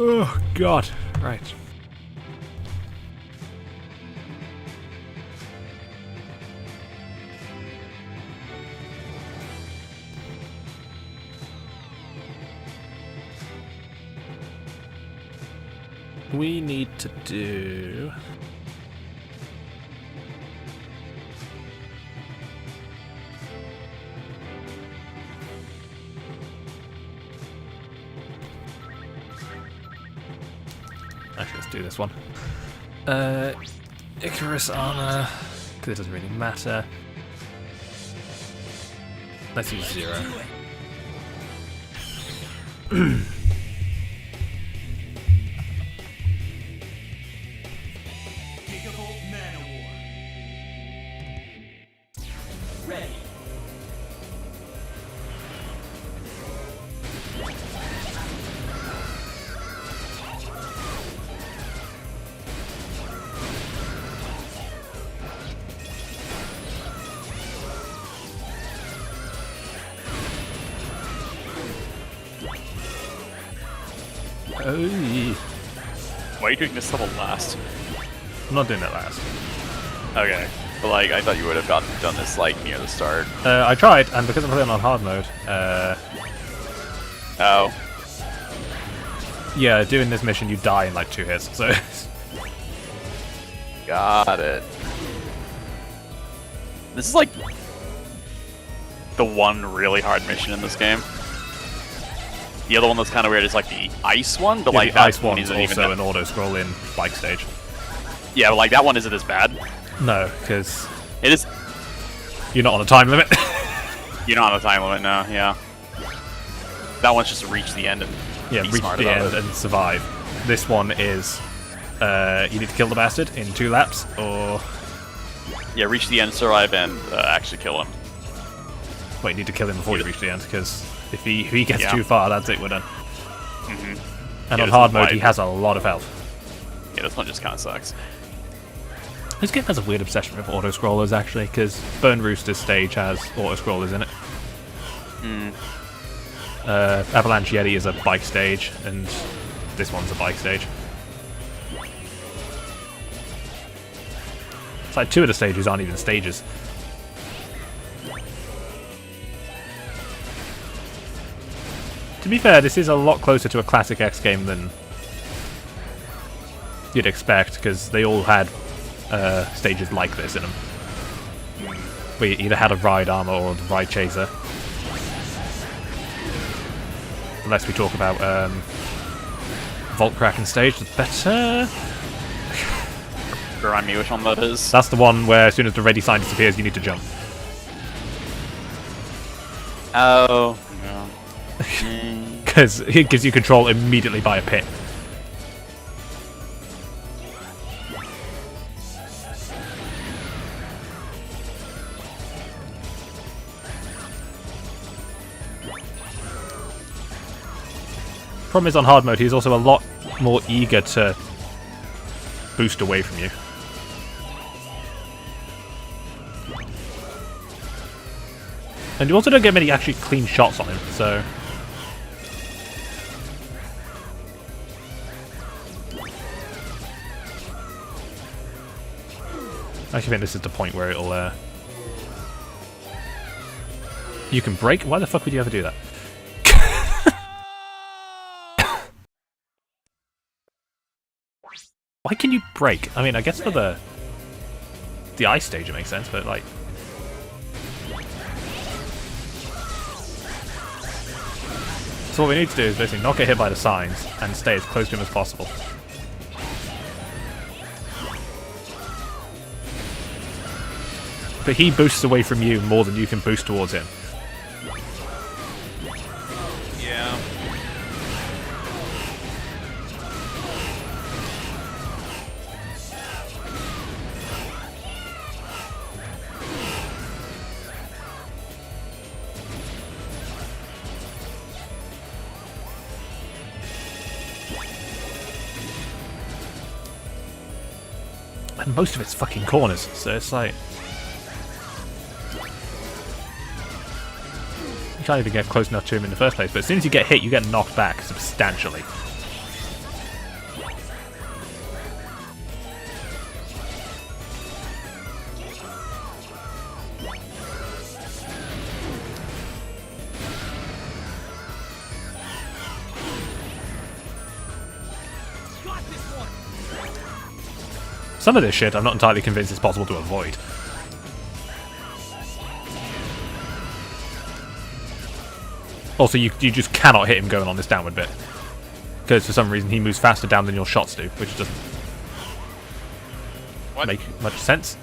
Oh, God. Right. We need to do... Actually, let's do this one. Icarus armor, because it doesn't really matter. Let's use 0. Gigavolt Manowar. Ready. Oh, yeah. Why are you doing this level last? I'm not doing that last. Okay. But like, I thought you would have done this like near the start. I tried, and because I'm playing on hard mode, Oh. yeah, doing this mission you die in like 2 hits, so... Got it. This is like the one really hard mission in this game. The other one that's kind of weird is like the ice one, but Yeah, like the ice that one one's isn't even also an auto-scrolling bike stage. Yeah, but like that one isn't as bad. No, because It is. you're not on a time limit. You're not on a time limit now. Yeah. That one's just to reach the end and Yeah, be reach smart the about end it. and survive. This one is, you need to kill the bastard in 2 laps, or... Yeah, reach the end, survive, and actually kill him. Wait, you need to kill him before you reach the end, because if he gets Yeah. too far, that's it, we're done. Mm-hmm. And Yeah, on this hard is mode, why- he has a lot of health. Yeah, this one just kind of sucks. This game has a weird obsession with auto-scrollers, actually, because Burn Rooster's stage has auto-scrollers in it. Mm. Avalanche Yeti is a bike stage, and this one's a bike stage. It's like 2 of the stages aren't even stages. To be fair, this is a lot closer to a classic X game than you'd expect, because they all had stages like this in them. Where you either had a ride armor or the ride chaser. The less we talk about Vault Kraken stage, the better. Remind me which one that is. That's the one where as soon as the ready sign disappears, you need to jump. Oh. No. Because it gives you control immediately by a pit. Problem is, on hard mode, he's also a lot more eager to boost away from you. And you also don't get many actually clean shots on him, so... I actually think this is the point where it'll, You can break? Why the fuck would you ever do that? Why can you break? I mean, I guess for the ice stage it makes sense, but like... So what we need to do is basically not get hit by the signs and stay as close to him as possible. But he boosts away from you more than you can boost towards him. Yeah. And most of it's fucking corners, so it's like... You can't even get close enough to him in the first place, but as soon as you get hit, you get knocked back substantially. Some of this shit I'm not entirely convinced it's possible to avoid. Also, you just cannot hit him going on this downward bit. Because for some reason he moves faster down than your shots do, which doesn't make much sense.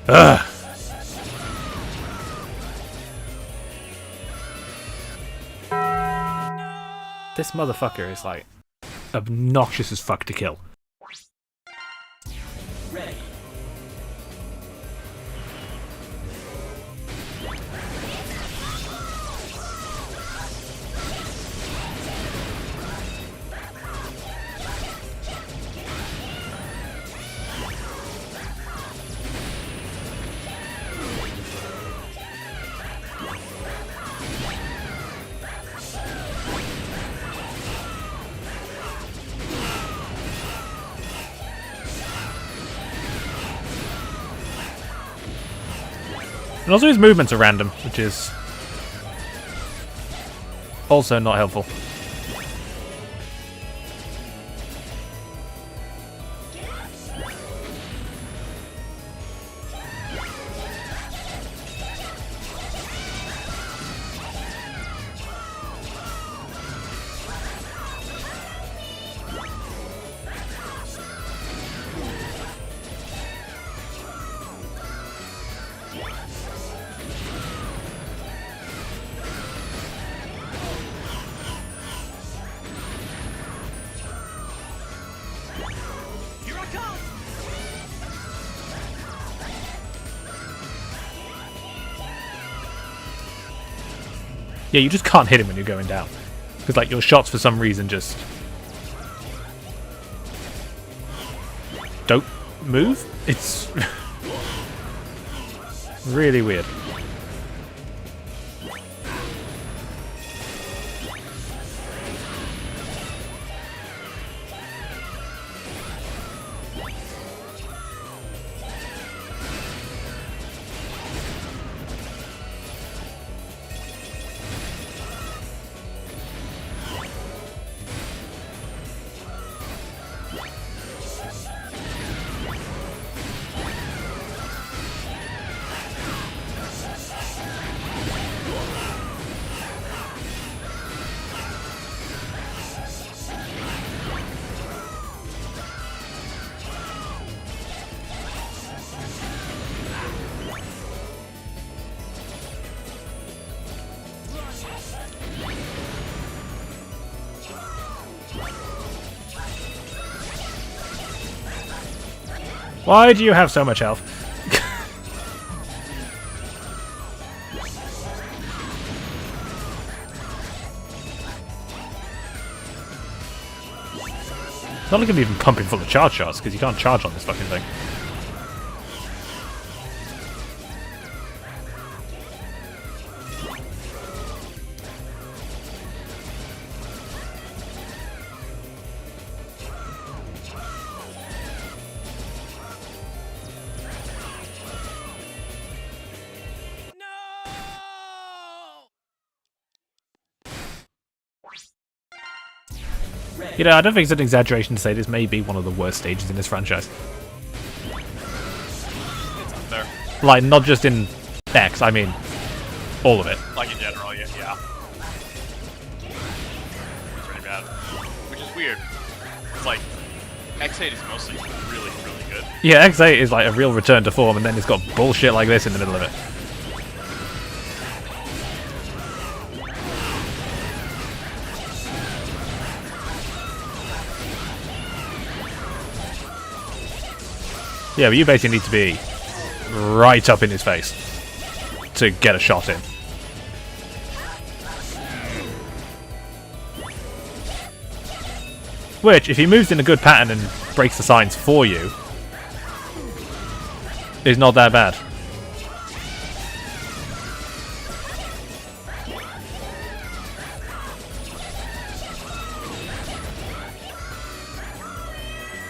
Ugh. This motherfucker is like obnoxious as fuck to kill. Ready. And also his movements are random, which is also not helpful. Here I come. Yeah, you just can't hit him when you're going down. Because like your shots for some reason just don't move. It's really weird. Why do you have so much health? It's not like I'm even pumping full of charge shots, because you can't charge on this fucking thing. You know, I don't think it's an exaggeration to say this may be one of the worst stages in this franchise. It's up there. Like, not just in X, I mean, all of it. Like in general, yeah. It's pretty bad. Which is weird. It's like, X8 is mostly really, really good. Yeah, X8 is like a real return to form, and then it's got bullshit like this in the middle of it. Yeah, but you basically need to be right up in his face to get a shot in. Which, if he moves in a good pattern and breaks the signs for you, is not that bad.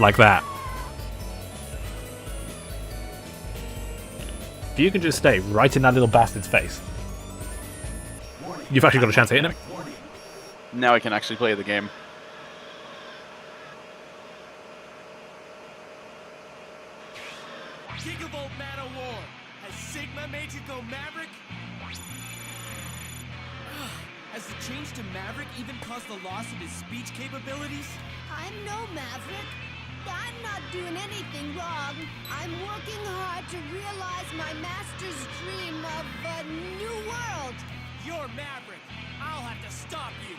Like that. If you can just stay right in that little bastard's face, you've actually got a chance of hitting him. Now I can actually play the game. Gigavolt Man of War. Has Sigma made you go Maverick? Has the change to Maverick even caused the loss of his speech capabilities? I'm no Maverick. I'm not doing anything wrong. I'm working hard to realize my master's dream of a new world. You're Maverick. I'll have to stop you.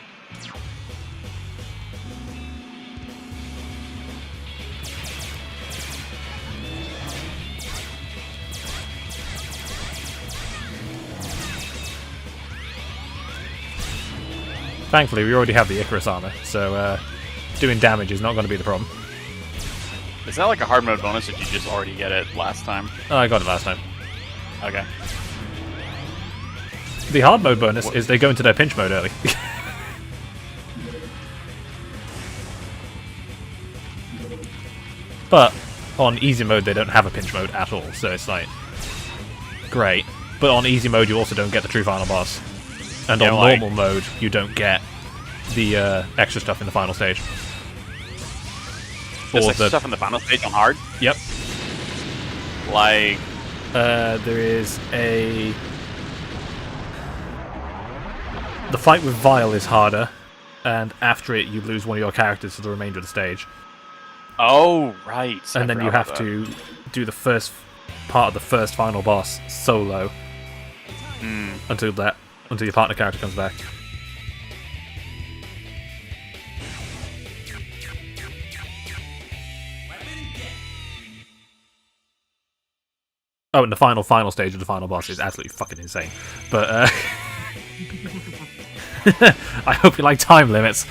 Thankfully, we already have the Icarus armor, so doing damage is not going to be the problem. Is that like a hard mode bonus, or did you just already get it last time? Oh, I got it last time. Okay. The hard mode bonus is they go into their pinch mode early. But on easy mode, they don't have a pinch mode at all, so it's like great. But on easy mode, you also don't get the true final boss, and Yeah, on like- normal mode, you don't get the extra stuff in the final stage. There's Or like the stuff in the final stage on hard. yep. Like, There is a... The fight with Vile is harder, and after it you lose one of your characters for the remainder of the stage. oh right. I And then you forgot have about to do the first part of the first final boss solo until your partner character comes back. Oh, and the final stage of the final boss is absolutely fucking insane. But I hope you like time limits.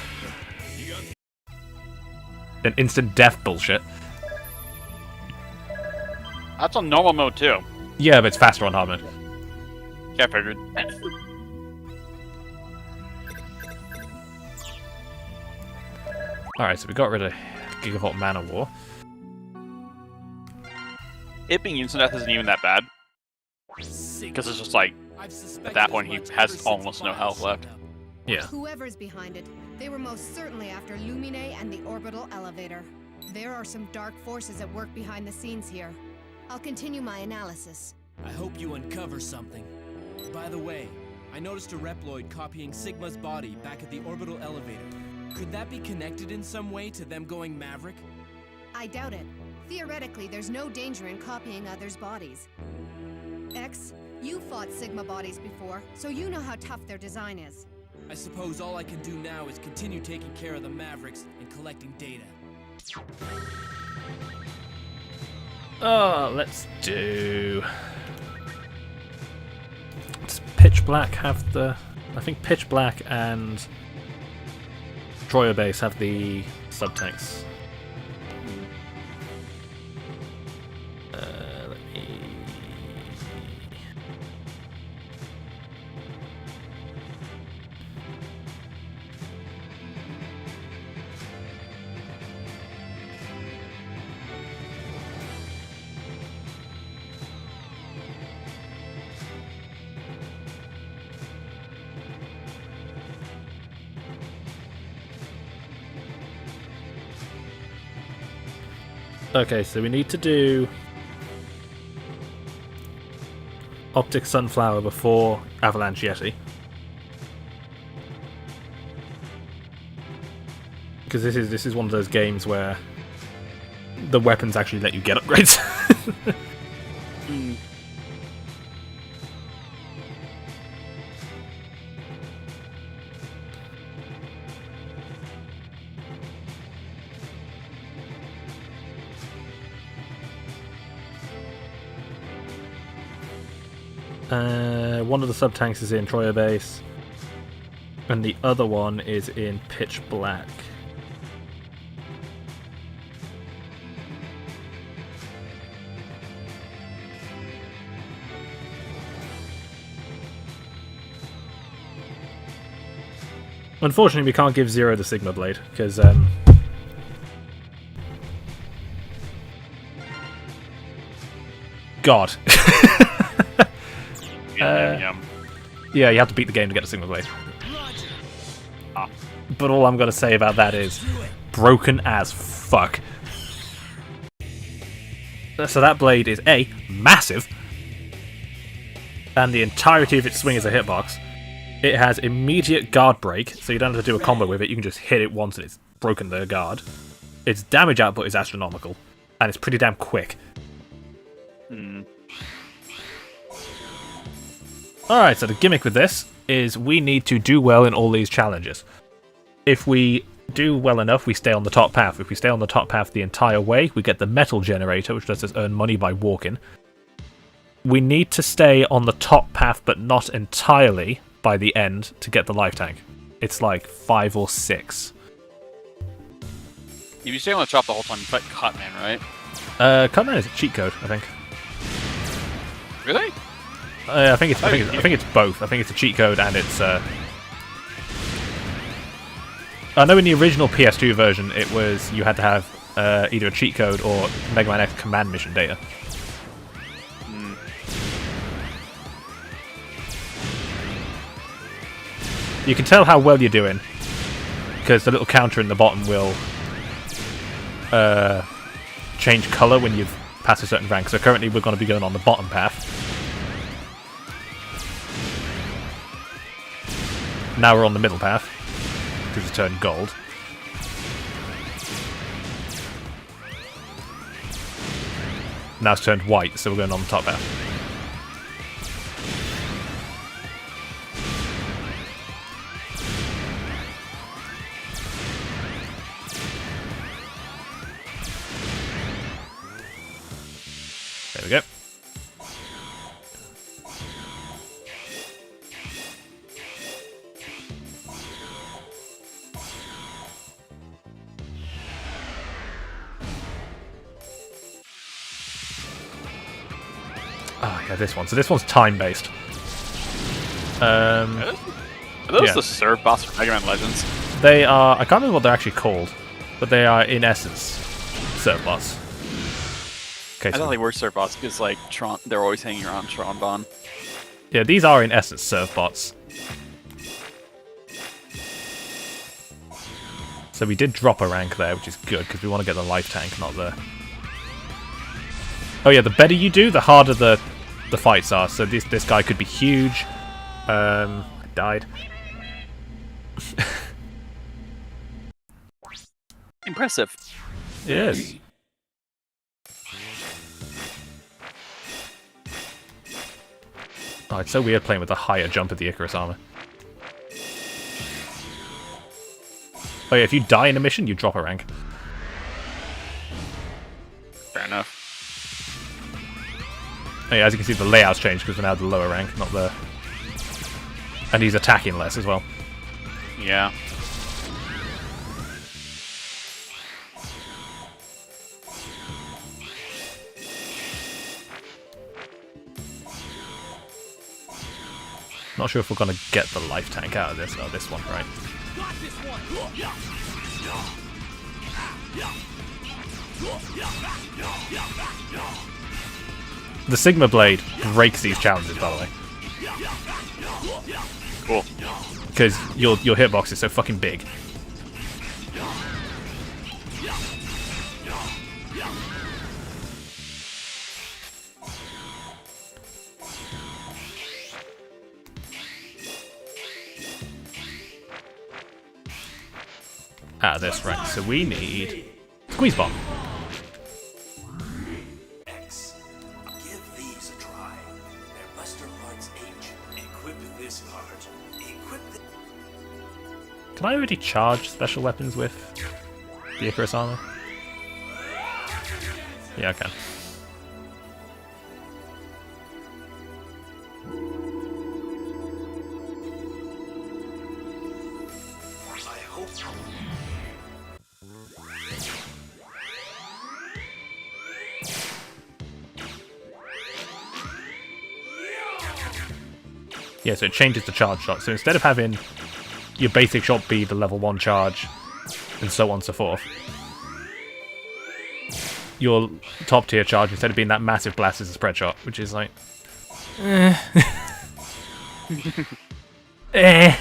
An instant death bullshit. that. That's on normal mode too. Yeah, but it's faster on hard mode. Yeah, I figured. Alright, so we got rid of Gigavolt Man of War. It being instant death isn't even that bad. Because it's just like, at that point, he has almost no health left. Yeah. Whoever's behind it, they were most certainly after Lumine and the orbital elevator. There are some dark forces at work behind the scenes here. I'll continue my analysis. I hope you uncover something. By the way, I noticed a Reploid copying Sigma's body back at the orbital elevator. Could that be connected in some way to them going Maverick? I doubt it. Theoretically, there's no danger in copying others' bodies. X, you fought Sigma bodies before, so you know how tough their design is. I suppose all I can do now is continue taking care of the Mavericks and collecting data. Let's do... Does Pitch Black have the... I think Pitch Black and Troya Base have the subtanks. Let me... Okay, so we need to do Optic Sunflower before Avalanche Yeti. Because this is one of those games where the weapons actually let you get upgrades. One of the sub-tanks is in Troya Base, and the other one is in Pitch Black. Unfortunately, we can't give Zero the Sigma Blade, because God. Yeah, you have to beat the game to get the Sigma Blade. But all I'm going to say about that is broken as fuck. So that blade is A, massive, and the entirety of its swing is a hitbox. It has immediate guard break, so you don't have to do a combo with it, you can just hit it once and it's broken the guard. Its damage output is astronomical, and it's pretty damn quick. Alright, so the gimmick with this is we need to do well in all these challenges. If we do well enough, we stay on the top path. If we stay on the top path the entire way, we get the metal generator, which lets us earn money by walking. We need to stay on the top path, but not entirely, by the end to get the life tank. It's like 5 or 6. If you stay on the top the whole time, you fight Cutman, right? Cutman is a cheat code, I think. Really? I think it's both. I think it's a cheat code and it's. I know in the original PS2 version, it was you had to have either a cheat code or Mega Man X command mission data. You can tell how well you're doing because the little counter in the bottom will change color when you've passed a certain rank. So currently we're going to be going on the bottom path. Now we're on the middle path because it's turned gold. Now it's turned white, so we're going on the top path. There we go. Oh yeah, this one. So this one's time-based. Are those yeah. the serve boss for Mega Man Legends? They are... I can't remember what they're actually called, but they are, in essence, serve bots. Okay, I thought they were serve bots because, like, Tron, they're always hanging around Tron Bon. Yeah, these are, in essence, serve bots. So we did drop a rank there, which is good, because we want to get the life tank, not the... Oh yeah, the better you do, the harder the fights are. So this guy could be huge. I died. Impressive. Yes. Oh, it's so weird playing with the higher jump of the Icarus armor. Oh yeah, if you die in a mission, you drop a rank. Fair enough. Oh yeah, as you can see, the layout's changed because we're now the lower rank, not the... And he's attacking less as well. Yeah. Not sure if we're going to get the life tank out of this. Oh, this one, right. The Sigma Blade breaks these challenges, by the way. Cool. Because your hitbox is so fucking big. out of this, right? So we need Squeeze Bomb. X. Give these a try. Their buster parts H. Equip this part. Equip the... Can I already charge special weapons with the Icarus armor? Yeah, I can. I hope so. Yeah, so it changes the charge shot. So instead of having your basic shot be the level 1 charge, and so on and so forth, your top tier charge, instead of being that massive blast, is a spread shot, which is like... Eh. Yeah.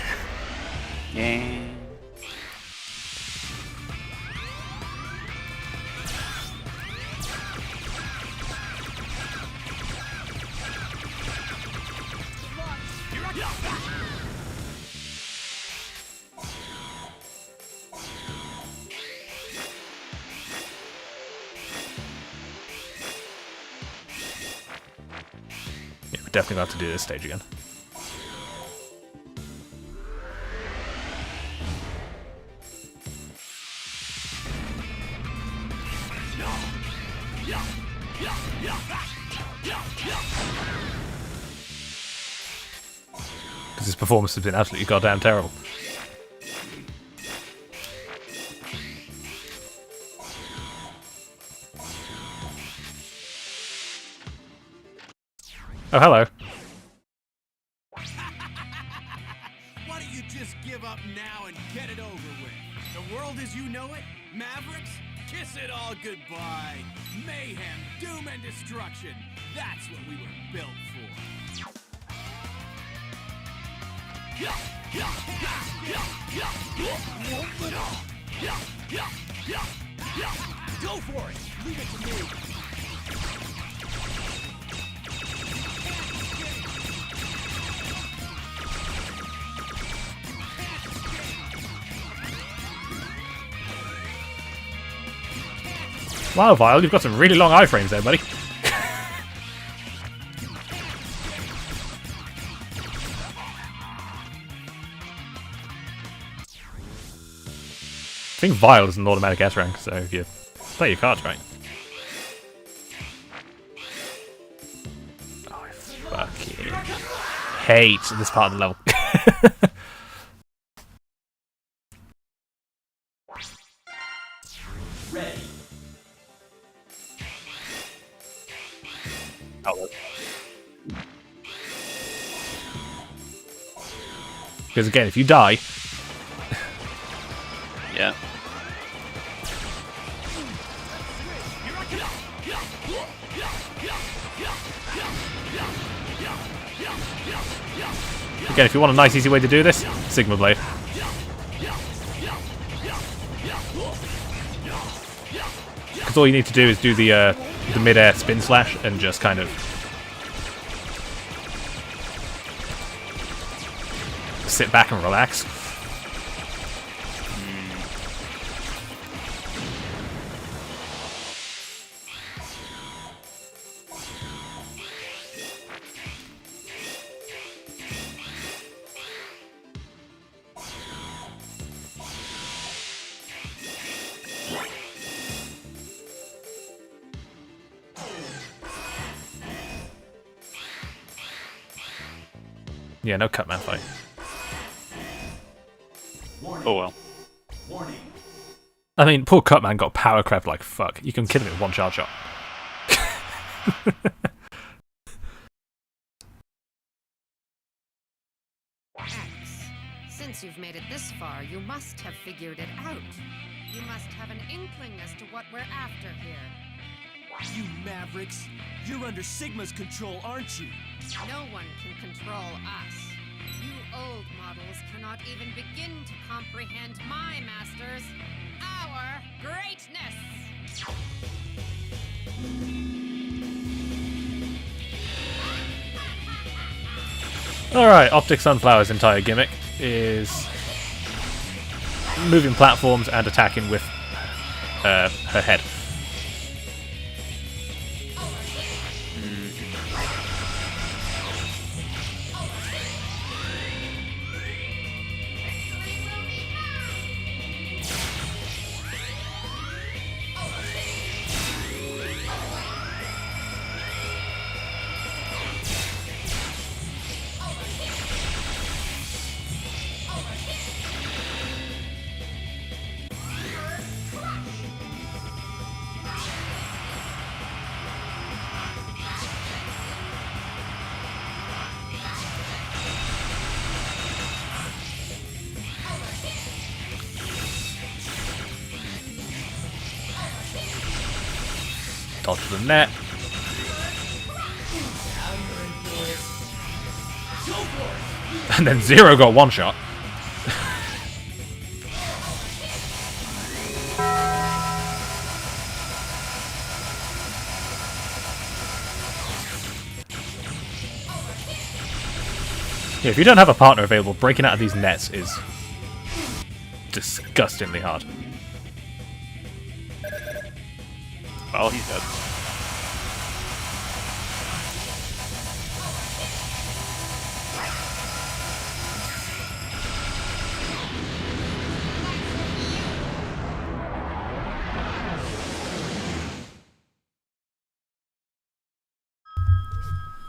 Yeah, we definitely have to do this stage again. Because his performance has been absolutely goddamn terrible. Oh, hello. Why don't you just give up now and get it over with? The world as you know it? Mavericks? Kiss it all goodbye. Mayhem, doom, and destruction. That's what we were built for. Go for it! Leave it to me! Wow, Vile, you've got some really long iframes there, buddy. I think Vile is an automatic S rank, so if you play your cards right. Oh, I fucking hate this part of the level. Ready. Because again, if you die, Yeah. again, if you want a nice easy way to do this, Sigma Blade. Because all you need to do is do the mid-air spin slash and just kind of sit back and relax. Yeah, no Cutman fight. Oh well. Warning. I mean, poor Cutman got power crept like fuck. You can kill him with one charge shot. X. Since you've made it this far, you must have figured it out. You must have an inkling as to what we're after here. You Mavericks, you're under Sigma's control, aren't you? No one can control us. You old models cannot even begin to comprehend my masters. Our greatness! Alright, Optic Sunflower's entire gimmick is moving platforms and attacking with her head. Dodge the net. And then Zero got one shot. Yeah, if you don't have a partner available, breaking out of these nets is disgustingly hard. Well, he's dead.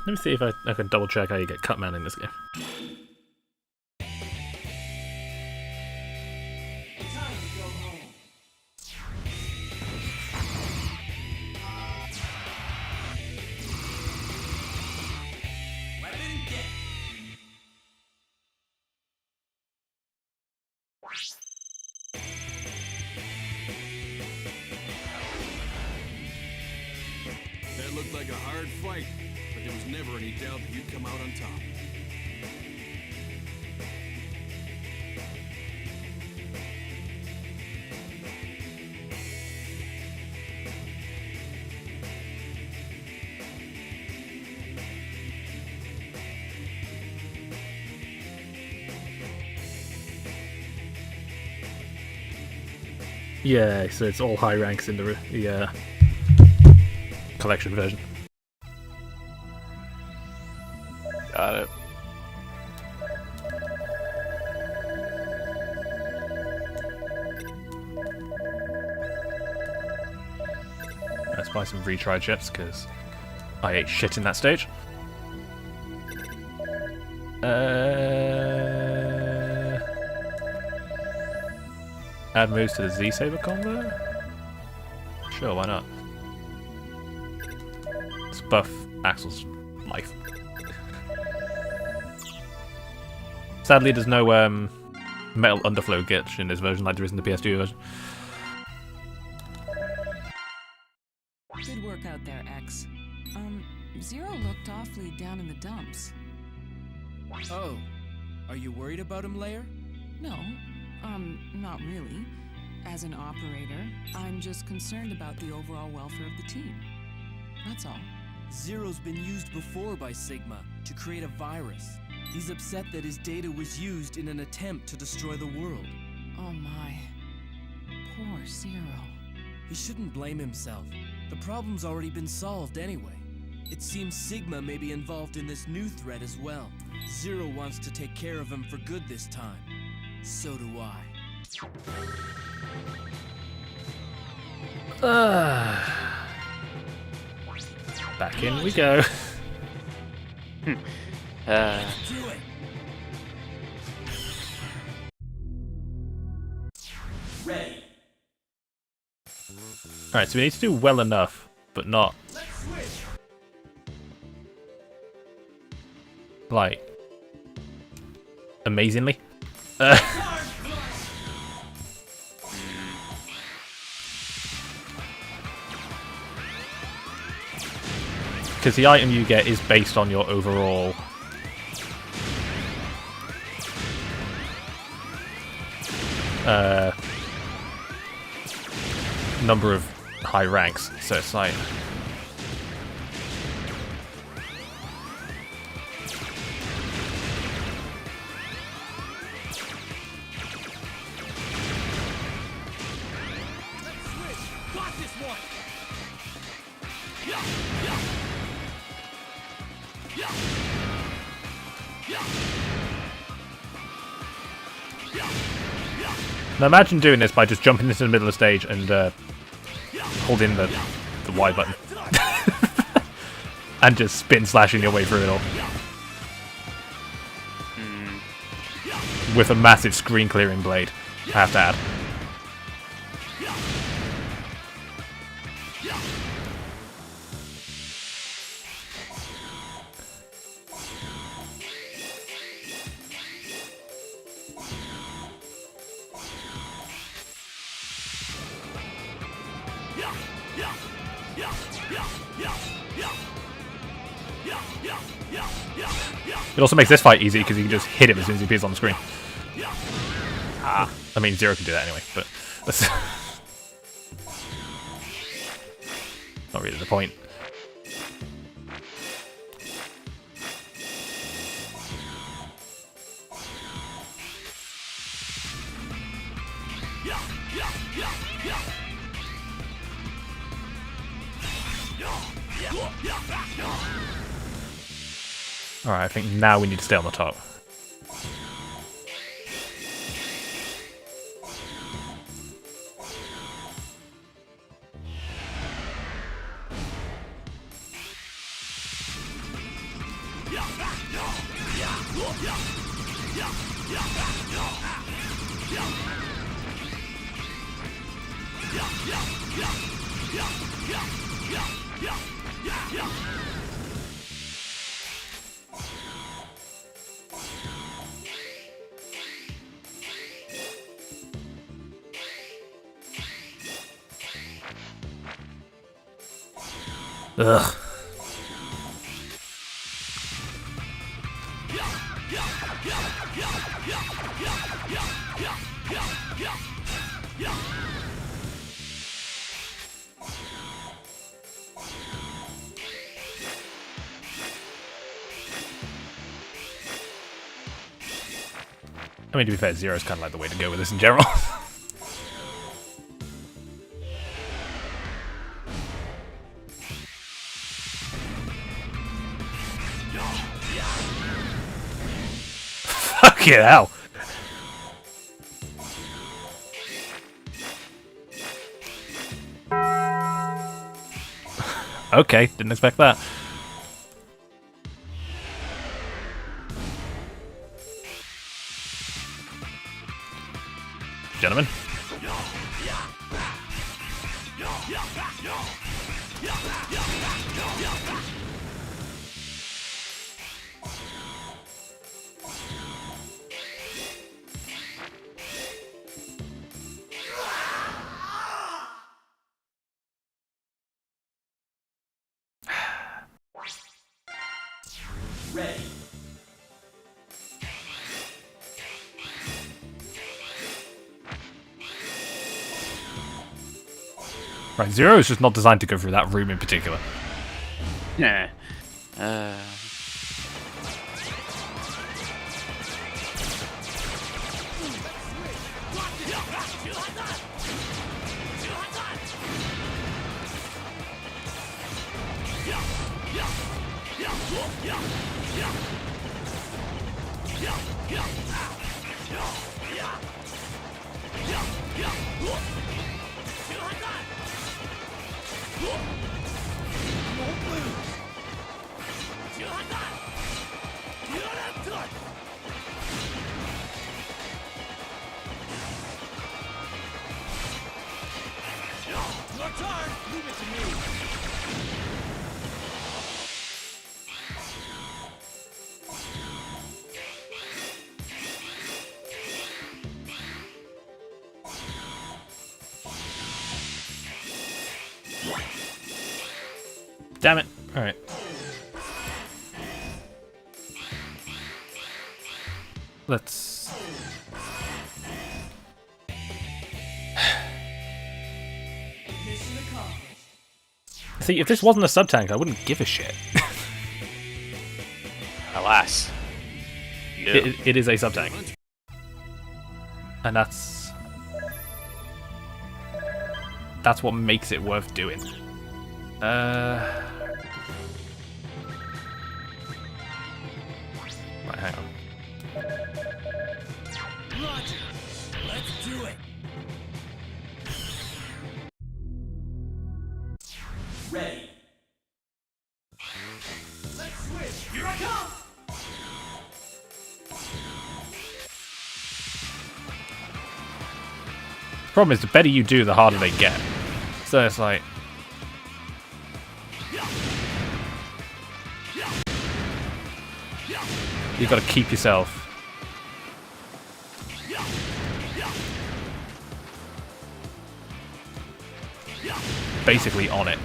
Let me see if I can double check how you get Cutman in this game. That looked like a hard fight, but there was never any doubt that you'd come out on top. Yeah, so it's all high ranks in the collection version. Got it. Let's buy some retry chips because I ate shit in that stage. Add moves to the Z-Saber combo? Sure, why not? Let's buff Axel's life. Sadly, there's no metal underflow glitch in this version like there is in the PS2 version. Good work out there, X. Zero looked awfully down in the dumps. Oh, are you worried about him, Lair? No, not really. As an operator, I'm just concerned about the overall welfare of the team. That's all. Zero's been used before by Sigma to create a virus. He's upset that his data was used in an attempt to destroy the world. Oh my. Poor Zero. He shouldn't blame himself. The problem's already been solved anyway. It seems Sigma may be involved in this new threat as well. Zero wants to take care of him for good this time. So do I. Back in we go. Do it! Ready. Alright, so we need to do well enough, but not like amazingly. Because the item you get is based on your overall number of high ranks, so it's like Now imagine doing this by just jumping into the middle of the stage and holding the Y button. And just spin slashing your way through it all. With a massive screen clearing blade, I have to add. It also makes this fight easy because you can just hit him as soon as he appears on the screen. I mean, Zero can do that anyway, but that's not really the point. Alright, I think now we need to stay on the top. Ugh. I mean, to be fair, Zero's kind of like the way to go with this in general. Fucking hell. Okay, didn't expect that. Gentlemen. Ready. Right, Zero is just not designed to go through that room in particular. Yeah. Damn it. Alright. Let's... See, if this wasn't a sub-tank, I wouldn't give a shit. Alas. Yeah. It is a sub-tank. And that's what makes it worth doing. Right, hang on. Roger. Let's do it. Problem is, the better you do, the harder they get. So it's like... You've got to keep yourself... basically on it.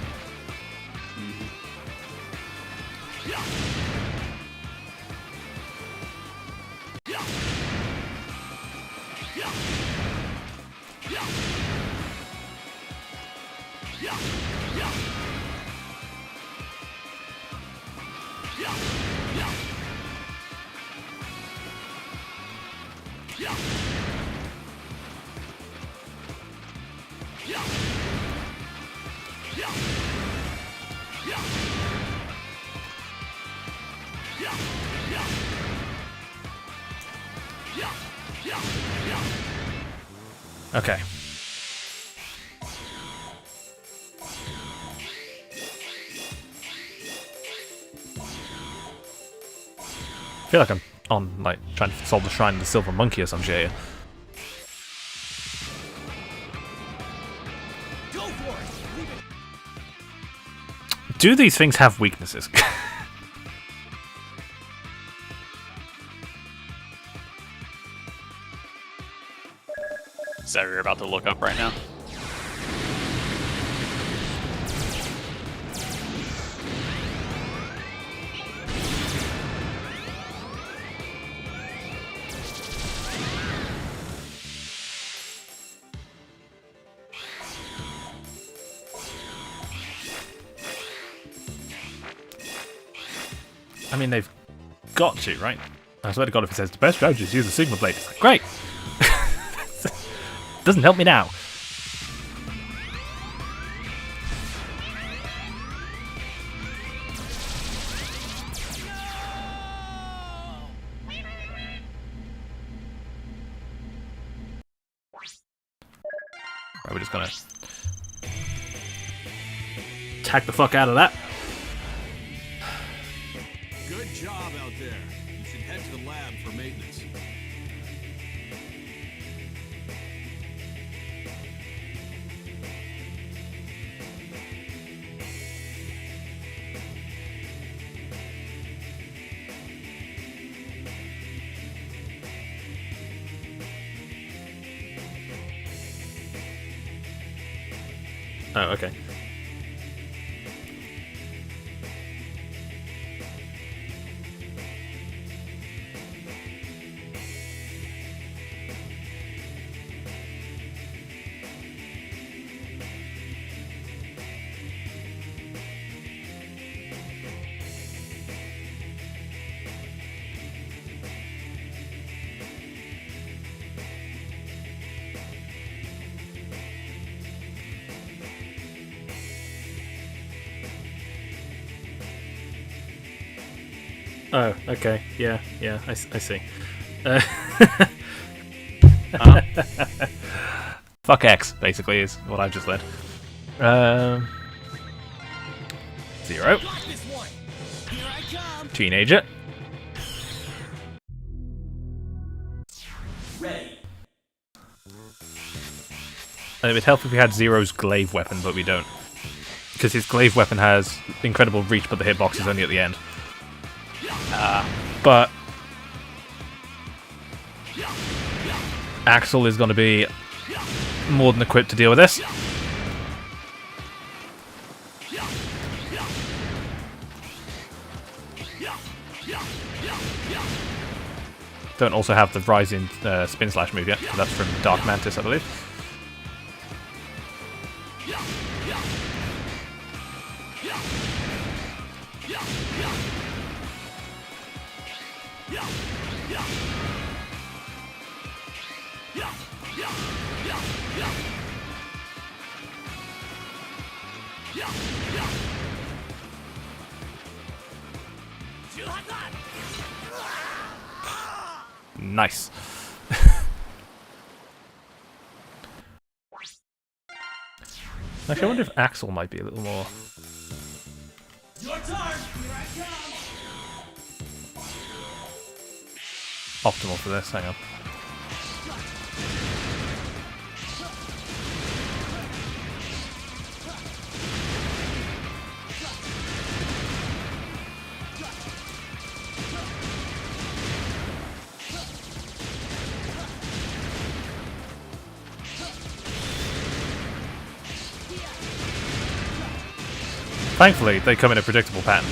Okay. I feel like I'm on, like, trying to solve the Shrine of the Silver Monkey or some shit here. Do these things have weaknesses? Is that what you're about to look up right now? I mean, they've got to, right? I swear to God, if it says the best strategy is use the Sigma Blade, it's like, great! Doesn't help me now. Right, we're just gonna tag the fuck out of that. Good job out there. You should head to the lab for maintenance. Oh, okay. Oh, okay. Yeah, I see. Fuck X, basically, is what I've just led. 0. Teenager. Ready. It would help if we had Zero's glaive weapon, but we don't. Because his glaive weapon has incredible reach, but the hitbox is only at the end. But Axel is going to be more than equipped to deal with this. Don't also have the rising spin slash move yet, because that's from Dark Mantis, I believe. Nice. Actually, I wonder if Axel might be a little more Your turn. Here I come. optimal for this. Hang on. Thankfully, they come in a predictable pattern.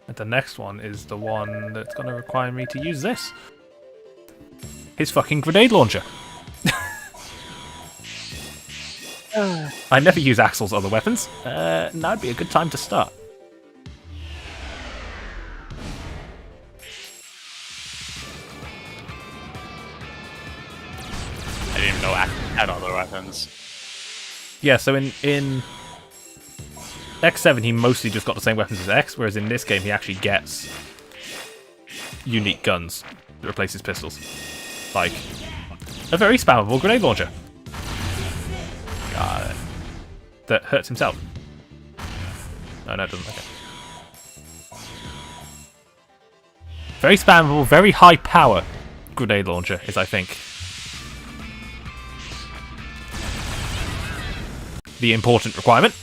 And the next one is the one that's going to require me to use this. His fucking grenade launcher. I never use Axel's other weapons. Now'd be a good time to start. I didn't even know Axel had other weapons. Yeah, so in X7 he mostly just got the same weapons as X, whereas in this game he actually gets unique guns that replace his pistols. Like a very spammable grenade launcher. Got it. That hurts himself. No, it doesn't. Okay. Very spammable, very high power grenade launcher is, I think, the important requirement.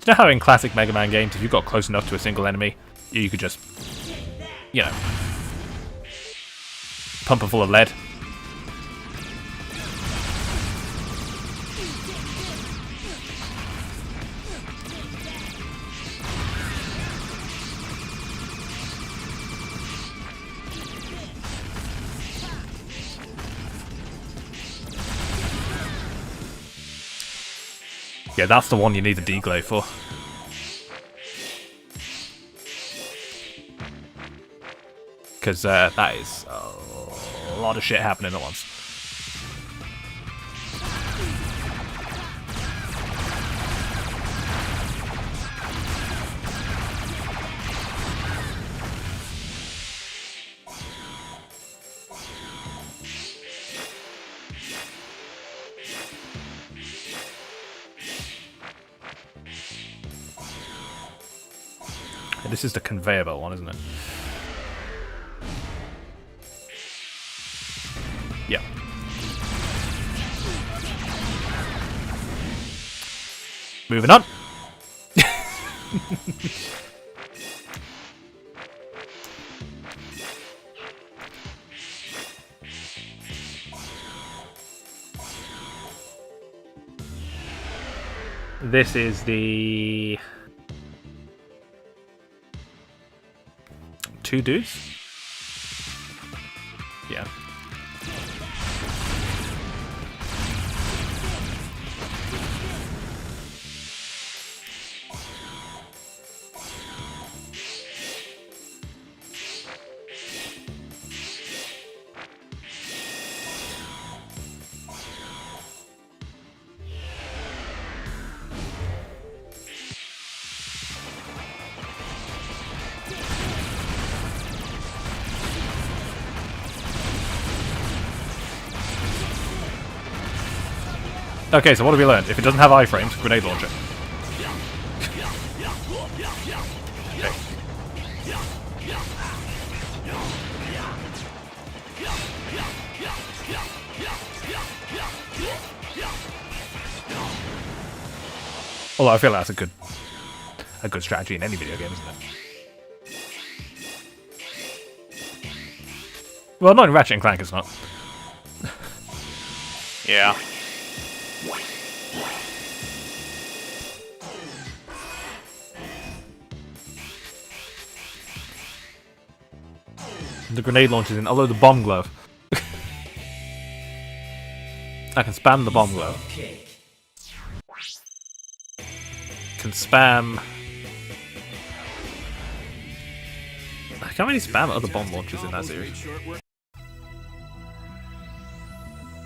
You know how in classic Mega Man games, if you got close enough to a single enemy, you could just, you know, pump it full of lead? Yeah, that's the one you need the D-Glaive for. Because that is a lot of shit happening at once. This is the conveyor belt one, isn't it? Yeah. Moving on. This is the two dudes? Yeah. Okay, so what have we learned? If it doesn't have iframes, grenade launcher. Okay. Although I feel that's a good strategy in any video game, isn't it? Well, not in Ratchet and Clank, it's not. Yeah. The grenade launcher's in, although the bomb glove. I can spam the bomb glove. Can spam... I can't really spam other bomb launchers in that series.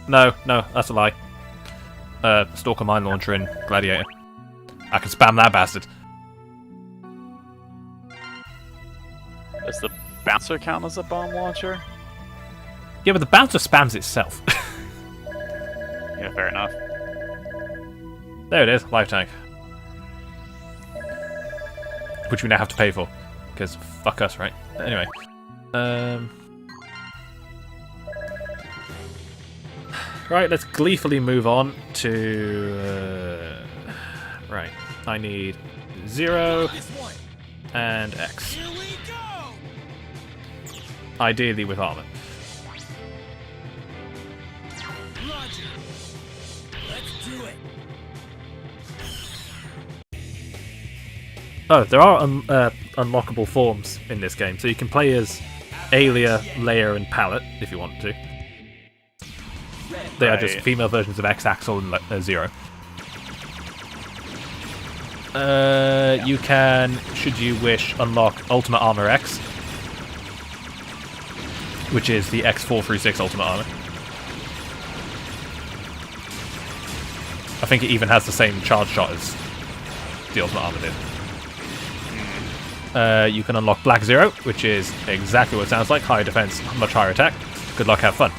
No, that's a lie. Stalker Mine Launcher in Gladiator. I can spam that bastard. Does the bouncer count as a bomb launcher? Yeah, but the bouncer spams itself. Yeah, fair enough. There it is, life tank. Which we now have to pay for. Because fuck us, right? Anyway. Right, let's gleefully move on to... right, I need 0 and X. Here we go! Ideally with armor. Roger. Let's do it. Oh, there are unlockable forms in this game, so you can play as Alia, Leia, and Pallet if you want to. They are just Right. female versions of X, Axel, and Zero. You can, should you wish, unlock Ultimate Armor X, which is the X436 Ultimate Armor. I think it even has the same charge shot as the Ultimate Armor did. You can unlock Black Zero, which is exactly what it sounds like. Higher defense, much higher attack. Good luck, have fun.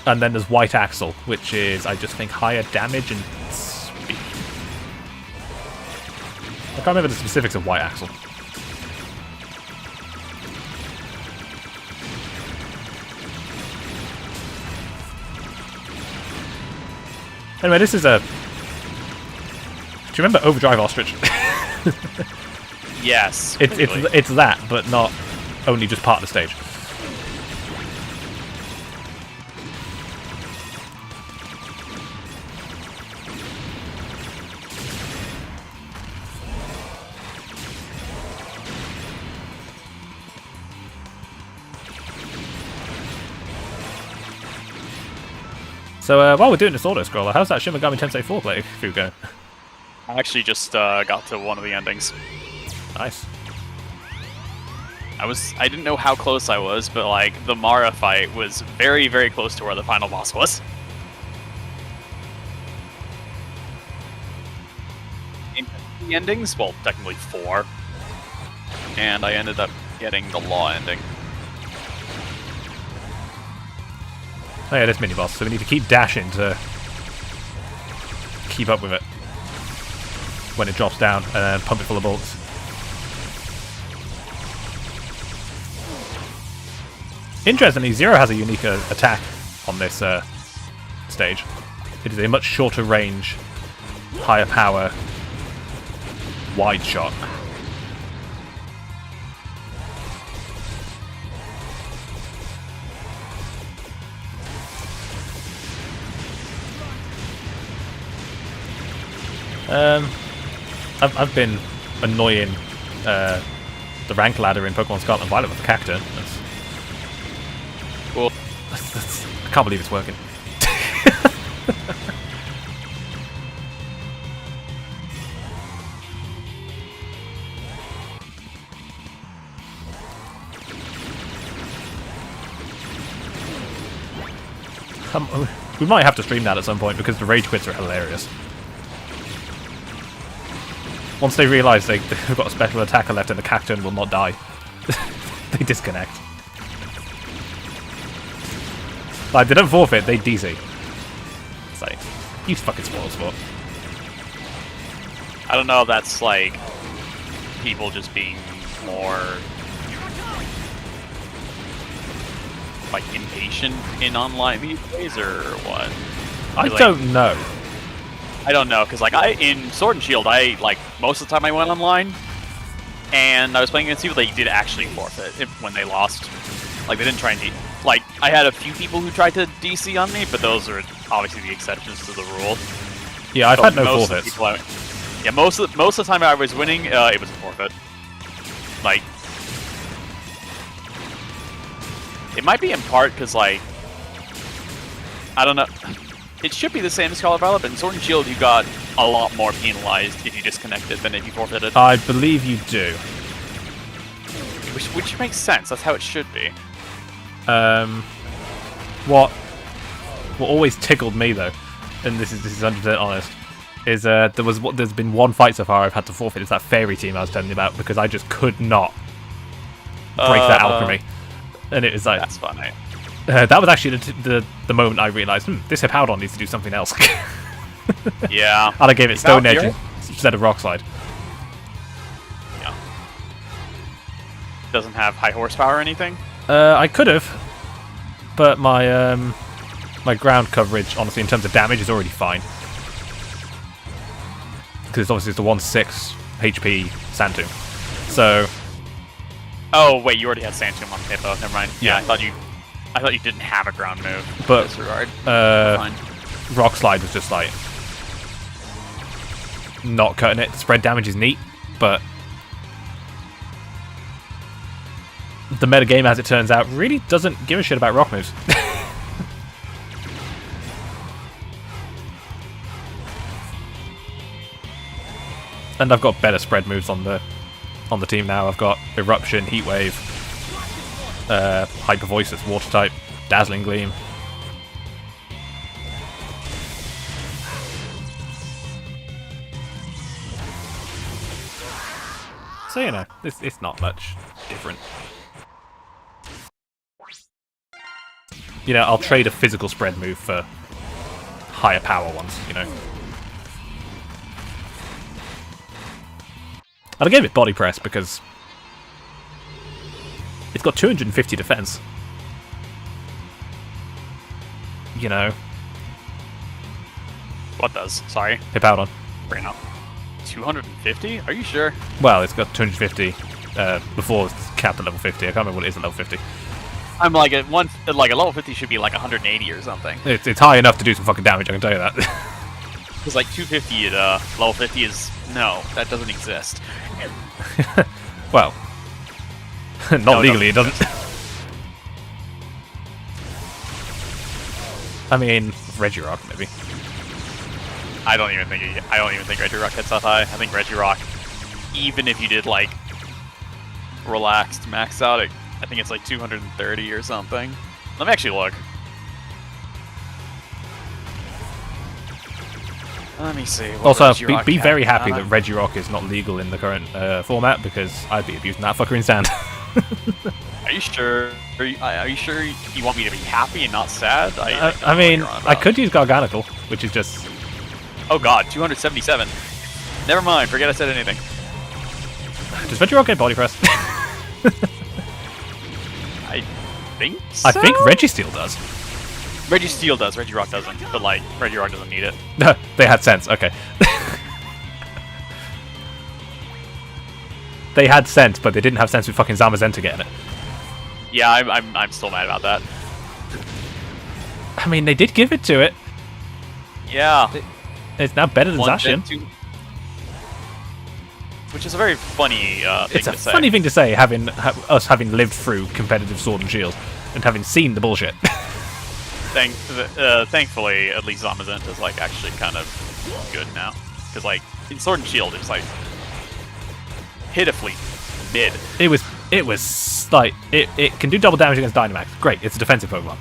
And then there's White Axle, which is, I just think, higher damage and speed. I can't remember the specifics of White Axle. Anyway, this is a... Do you remember Overdrive Ostrich? Yes. It's that, but not only just part of the stage. So while we're doing this auto-scroller, how's that Shin Megami Tensei 4 playthrough going? I actually just got to one of the endings. Nice. I didn't know how close I was, but like the Mara fight was very, very close to where the final boss was. In the endings, well, technically 4, and I ended up getting the Law ending. Oh yeah, this mini-boss, so we need to keep dashing to keep up with it when it drops down and pump it full of bullets. Interestingly, Zero has a unique attack on this stage. It is a much shorter range, higher power, wide shot. I've been annoying the rank ladder in Pokemon Scarlet and Violet with the Cacturn. Cool. I can't believe it's working. We might have to stream that at some point because the rage quits are hilarious. Once they realise they've got a special attacker left and the Cacturn will not die, they disconnect. Like, they don't forfeit, they DC. It's like, you fucking spoil sport. I don't know if that's like people just being more like impatient in online these days, or what? I Like, don't know. I don't know, because like in Sword and Shield, like most of the time I went online, and I was playing against people, they did actually forfeit when they lost. Like they didn't try and like I had a few people who tried to DC on me, but those are obviously the exceptions to the rule. Yeah, I've So had no most of the forfeits. people most of the time I was winning, it was a forfeit. Like it might be in part because like I don't know. It should be the same as Scarlet Violet, but in Sword and Shield you got a lot more penalized if you disconnected than if you forfeited. I believe you do. Which makes sense. That's how it should be. What always tickled me though, and this is 100% honest, is there's been one fight so far I've had to forfeit. It's that fairy team I was telling you about because I just could not break that alchemy, and it was like That's funny. that was actually the moment I realised this Hippowdon needs to do something else. Yeah. And I gave it Stone Edge Fury? instead of Rock Slide. Yeah. Doesn't have high horsepower or anything? I could have, but my my ground coverage, honestly, in terms of damage, is already fine. Because obviously it's the 1/6 HP Santum. So Oh wait, you already had Santum on Hippo. Never mind. Yeah. I thought you didn't have a ground move. But, in this regard. uh, Fine. Rock Slide was just like not cutting it. Spread damage is neat, but the metagame, as it turns out, really doesn't give a shit about rock moves. And I've got better spread moves on the team now. I've got Eruption, Heat Wave, Hyper Voice that's Water type, Dazzling Gleam. So, you know, it's not much different. You know, I'll trade a physical spread move for higher power ones, you know. And I gave it Body Press because it's got 250 defense. You know. What does? Sorry. Hippowdon. Bring it up. 250? Are you sure? Well, it's got 250 before it's capped at level 50. I can't remember what it is at level 50. I'm like a level 50 should be like 180 or something. It's high enough to do some fucking damage, I can tell you that. Because like 250 at level 50 is no, that doesn't exist. Well, not No, legally, it doesn't. I mean, Regirock maybe. I don't even think Regirock gets that high. I think Regirock, even if you did like relaxed max out, I think it's like 230 or something. Let me actually look. Let me see. what Also, Regirock be has very happy on that it. Regirock is not legal in the current format because I'd be abusing that fucker in sand. Are you sure? Are you sure you want me to be happy and not sad? I don't know I what mean, you're on I about. could use Garganical, which is just... Oh god, 277. Never mind. Forget I said anything. Does Regirock get Body Press? I think so? I think Registeel does. Registeel does. Regirock doesn't. But like, Regirock doesn't need it. No, they had sense. Okay. They had sense, but they didn't have sense with fucking Zamazenta getting it. Yeah, I'm still mad about that. I mean, they did give it to it. Yeah. It's now better than One, Zacian. two- Which is a very funny thing It's a to say. funny thing to say, having us having lived through competitive Sword and Shield and having seen the bullshit. Thankfully, at least Zamazenta is like actually kind of good now. Because like in Sword and Shield, it was like pitifully mid. It was like it can do double damage against Dynamax. Great, it's a defensive Pokemon.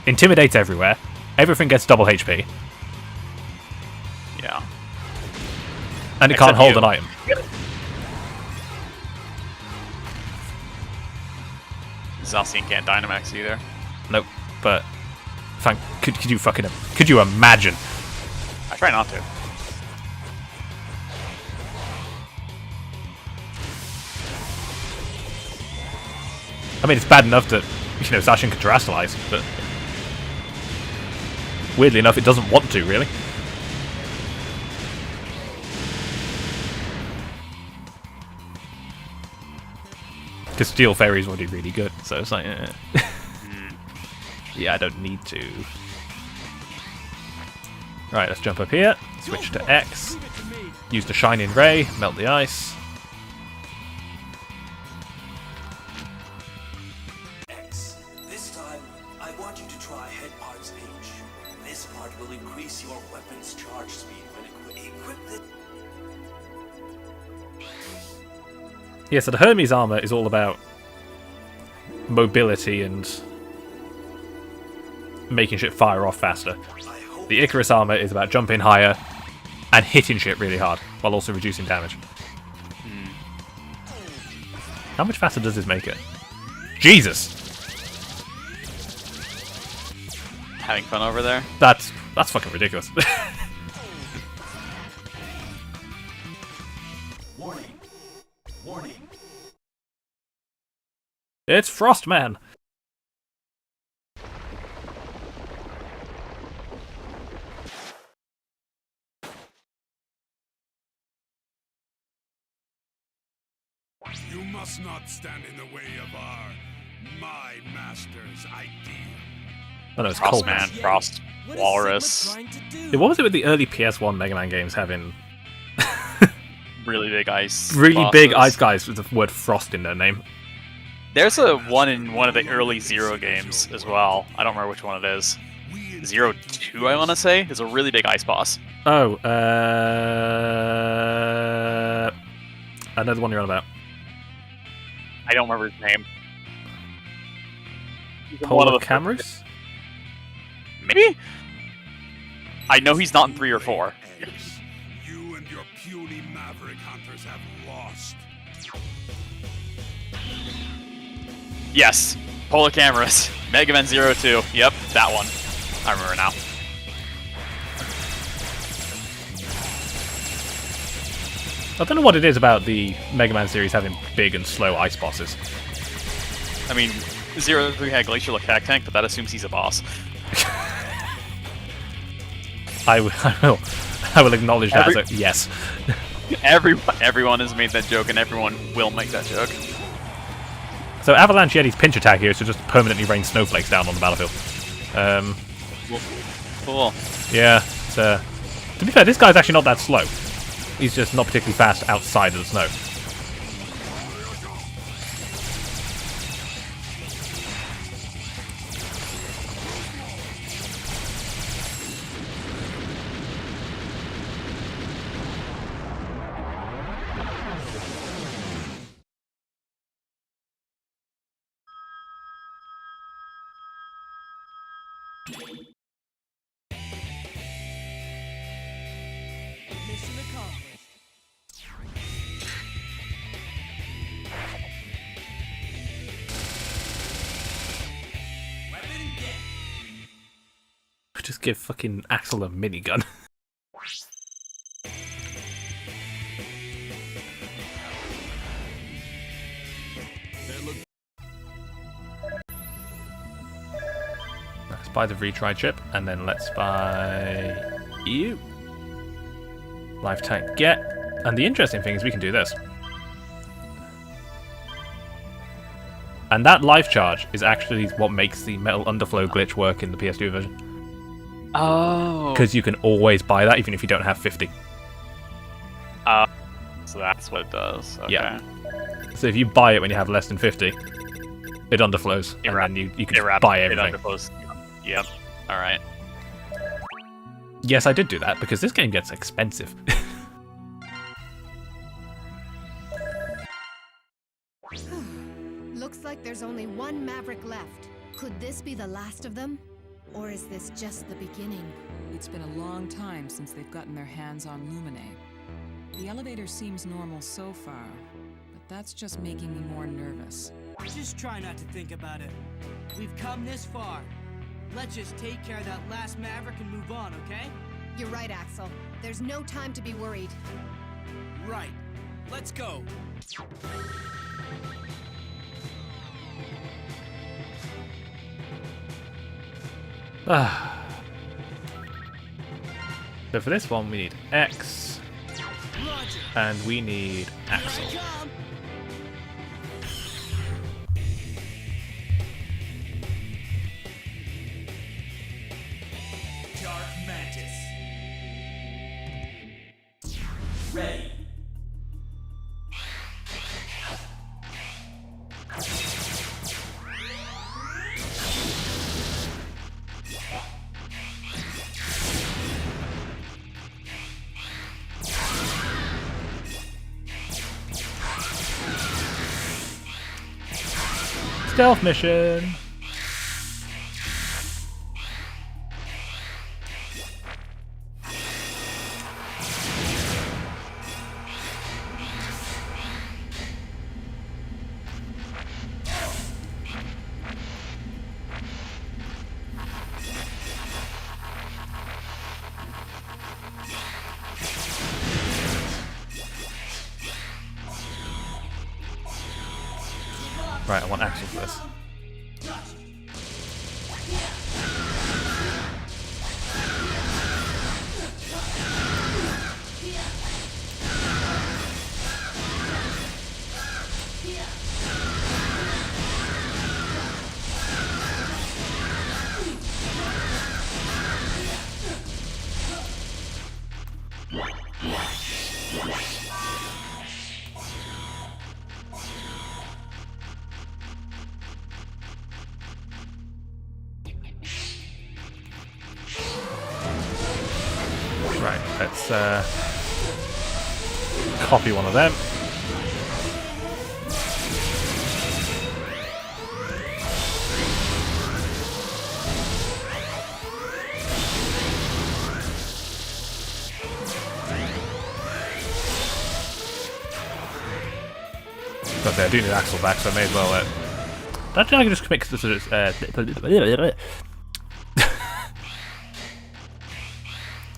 Intimidates everywhere. Everything gets double HP, Yeah. and it Except can't hold you. an item. Zacian can't Dynamax either. Nope. But could you imagine? I try not to. I mean, it's bad enough that Zacian can Terastallize, but weirdly enough, it doesn't want to really. Because Steel Fairy is already really good, so it's like, yeah, I don't need to. Right, let's jump up here, switch to X, use the Shining Ray, melt the ice. X. This time, I want you to try Head Parts H. This part will increase your weapon's charge speed when equipped it. Yeah, so the Hermes armor is all about mobility and making shit fire off faster. The Icarus armor is about jumping higher and hitting shit really hard while also reducing damage. How much faster does this make it? Jesus! Having fun over there. That's fucking ridiculous. Warning. Warning. It's Frostman! You must not stand in the way of my master's ideal. Oh no, it's Frost cold. Man, Frost, What is Walrus. Sigma trying to do? Yeah, what was it with the early PS1 Mega Man games having Really big ice. really big bosses. ice guys with the word Frost in their name? There's a one in one of the early Zero games as well. I don't remember which one it is. 02, I want to say. There's a really big ice boss. Oh, I know the one you're on about. I don't remember his name. He's in one Polar of the- Cameras? Maybe? I know he's not in 3 or 4. Ace, you and your puny maverick hunters have lost. Yes, Polar Cameras. Mega Man 02. Yep, that one. I remember now. I don't know what it is about the Mega Man series having big and slow ice bosses. I mean, 03 had Glacier Lacak Tank, but that assumes he's a boss. I will acknowledge that as a yes. Everyone has made that joke, and everyone will make that joke. So Avalanche Yeti's pinch attack here is to just permanently rain snowflakes down on the battlefield. Cool. Yeah, to be fair, this guy's actually not that slow. He's just not particularly fast outside of the snow. Mission accomplished. Just give fucking Axel a minigun. Let's buy the retry chip, and then let's buy you. Life tank get. And the interesting thing is we can do this. And that life charge is actually what makes the metal underflow glitch work in the PS2 version. Oh. Because you can always buy that even if you don't have 50. So that's what it does. Okay. Yeah. So if you buy it when you have less than 50, it underflows, and then you can just buy everything. Yep. All right. Yes, I did do that because this game gets expensive. Looks like there's only one Maverick left. Could this be the last of them? Or is this just the beginning? It's been a long time since they've gotten their hands on Lumine. The elevator seems normal so far, but that's just making me more nervous. Just try not to think about it. We've come this far. Let's just take care of that last Maverick and move on, okay? You're right, Axel. There's no time to be worried. Right. Let's go. So for this one we need X, Roger. and we need Axel. Here I come. Dark Mantis. Ready. Stealth mission! Right, I want Axel for this. Right, let's copy one of them. But I do need Axel back, so I may as well. Actually, I can just commit to this.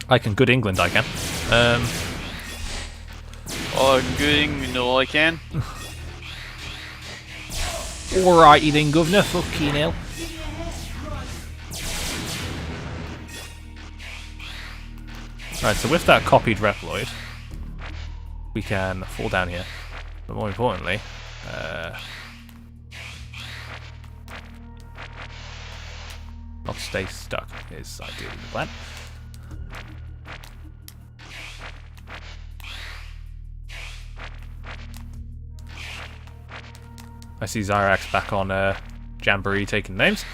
I can good England, I can. Oh, good, no, I can. Alrighty then, governor. Fucking hell. Right, so with that copied Reploid, we can fall down here. But more importantly, not stay stuck is ideally the plan. I see Zyrax back on Jamboree taking names.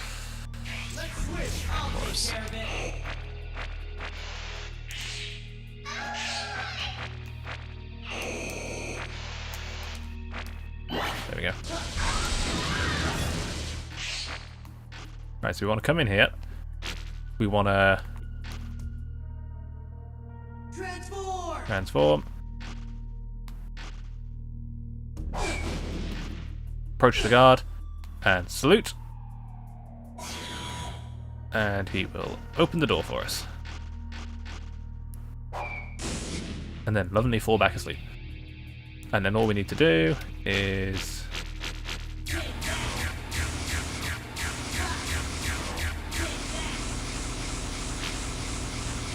Of course. There we go. Right, so we want to come in here. We want to transform. Approach the guard and salute. And he will open the door for us. And then lovingly fall back asleep. And then all we need to do is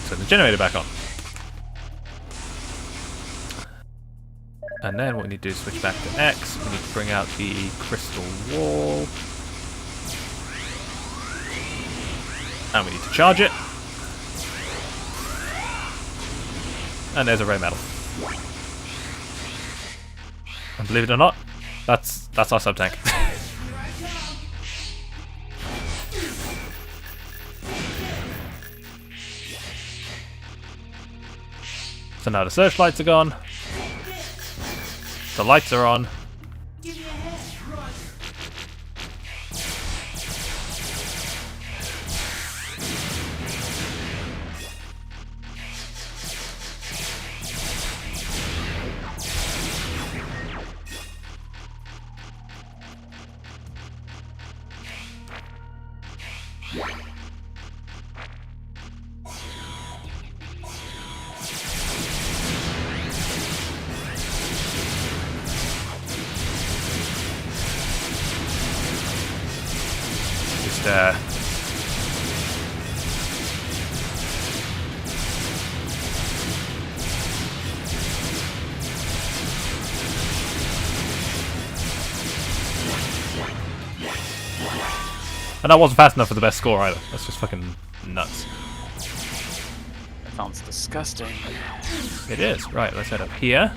turn the generator back on. And then what we need to do is switch back to X. We need to bring out the crystal wall. And we need to charge it. And there's a ray metal. And believe it or not, that's our sub-tank. So now the searchlights are gone. The lights are on. And that wasn't fast enough for the best score either. That's just fucking nuts. That sounds disgusting. It is. Right, let's head up here.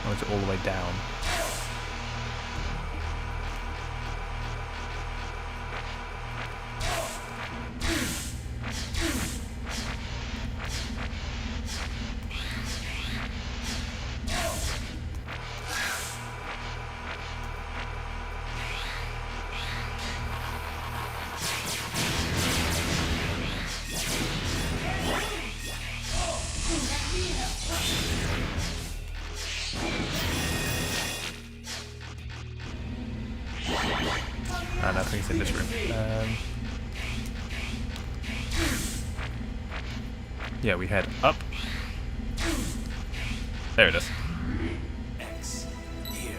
Oh, it's all the way down. And I think it's in this room. Yeah, we head up. There it is. X, here,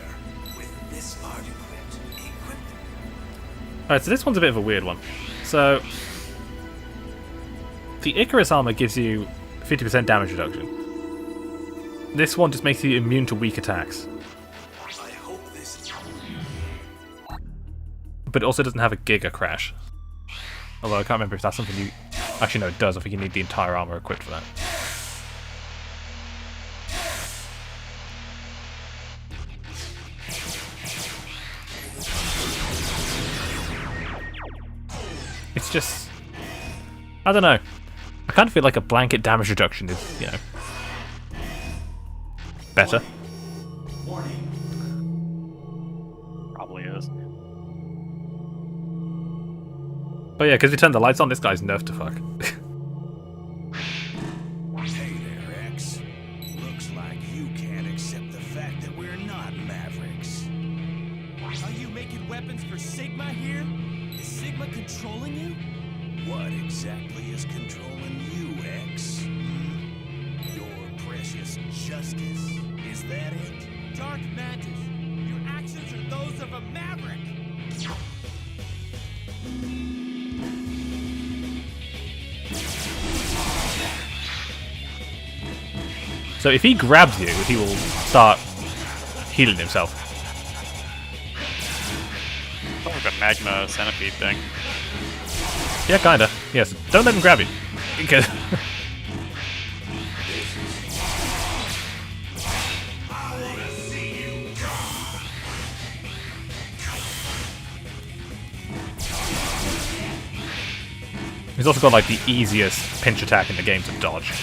with this part equipped. Alright, so this one's a bit of a weird one. So, the Icarus armor gives you 50% damage reduction. This one just makes you immune to weak attacks. I hope this. But it also doesn't have a Giga Crash. Although I can't remember if that's something you... Actually, no, it does. I think you need the entire armor equipped for that. It's just... I don't know. I kind of feel like a blanket damage reduction is, you know... better. Probably is. But yeah, because we turn the lights on, this guy's nerfed to fuck. Hey there, X. Looks like you can't accept the fact that we're not Mavericks. Are you making weapons for Sigma here? Is Sigma controlling you? What exactly is controlling you, X? Your precious justice? Is that it? Dark Mantis, your actions are those of a Maverick! So if he grabs you, he will start healing himself. Like a magma centipede thing. Yeah, kinda. Yes. Don't let him grab you. Because he's also got like the easiest pinch attack in the game to dodge.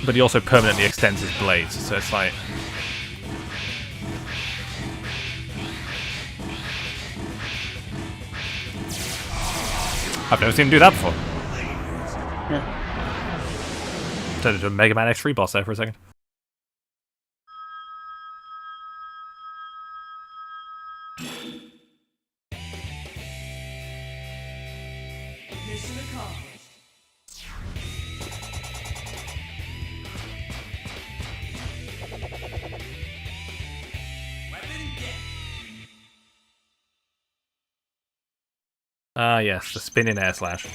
But he also permanently extends his blades, so it's like... I've never seen him do that before. Turned into a Mega Man X3 boss there for a second. Mission accomplished. Ah, yes, the spinning air slash.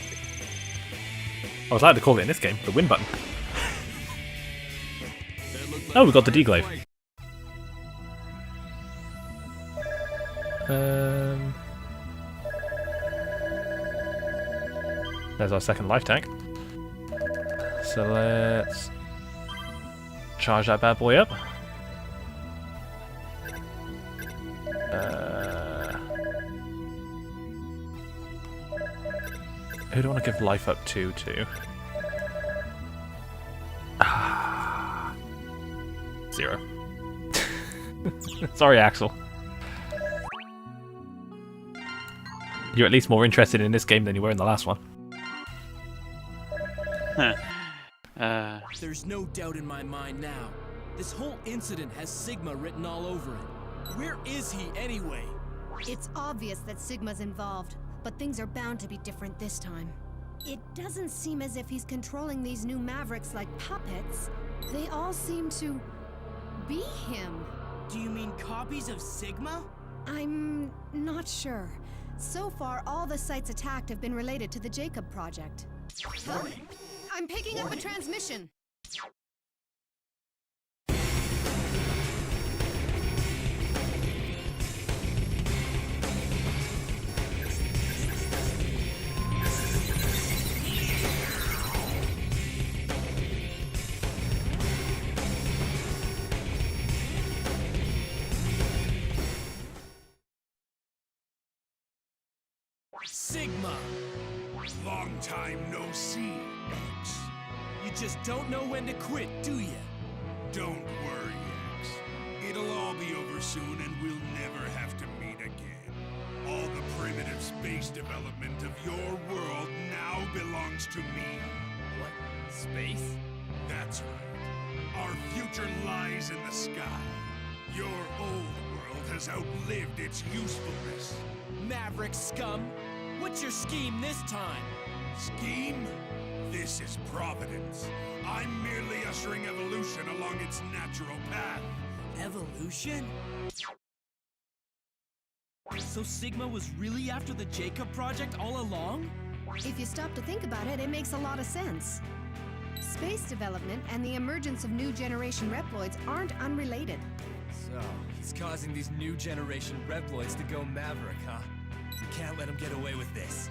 I was allowed to call it in this game, the win button. Oh, we got the deglaive. There's our second life tank. So let's charge that bad boy up. Who do I want to give life up to? Zero. Sorry, Axel. You're at least more interested in this game than you were in the last one. There's no doubt in my mind now. This whole incident has Sigma written all over it. Where is he anyway? It's obvious that Sigma's involved, but things are bound to be different this time. It doesn't seem as if he's controlling these new Mavericks like puppets. They all seem to be him. Do you mean copies of Sigma? I'm not sure. So far, all the sites attacked have been related to the Jacob Project. Huh? I'm picking up a transmission. Sigma! Long time no see, X. You just don't know when to quit, do you? Don't worry, X. It'll all be over soon and we'll never have to meet again. All the primitive space development of your world now belongs to me. What? Space? That's right. Our future lies in the sky. Your old world world has outlived its usefulness. Maverick scum! What's your scheme this time? Scheme? This is Providence. I'm merely ushering evolution along its natural path. Evolution? So Sigma was really after the Jacob Project all along? If you stop to think about it, it makes a lot of sense. Space development and the emergence of new generation Reploids aren't unrelated. So, he's causing these new generation Reploids to go Maverick, huh? We can't let him get away with this.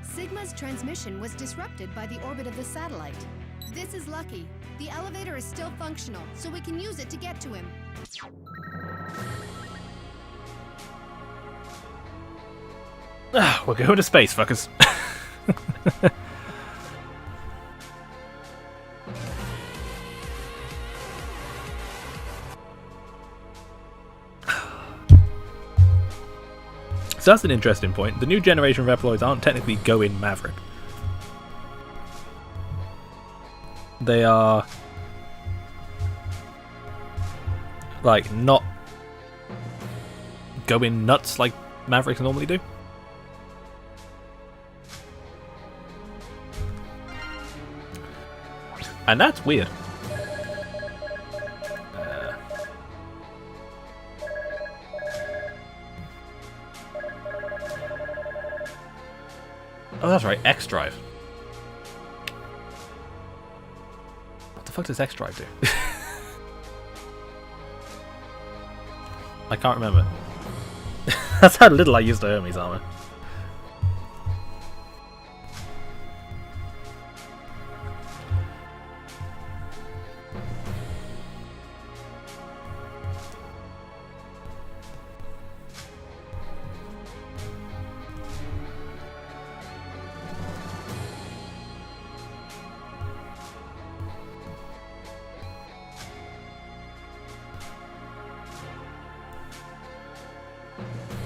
Sigma's transmission was disrupted by the orbit of the satellite. This is lucky. The elevator is still functional, so we can use it to get to him. We're going to space, fuckers. So that's an interesting point. The new generation Reploids aren't technically going Maverick. They are like not going nuts like Mavericks normally do. And that's weird. Oh, that's right, X-Drive. What the fuck does X-Drive do? I can't remember. That's how little I used the Hermes armor.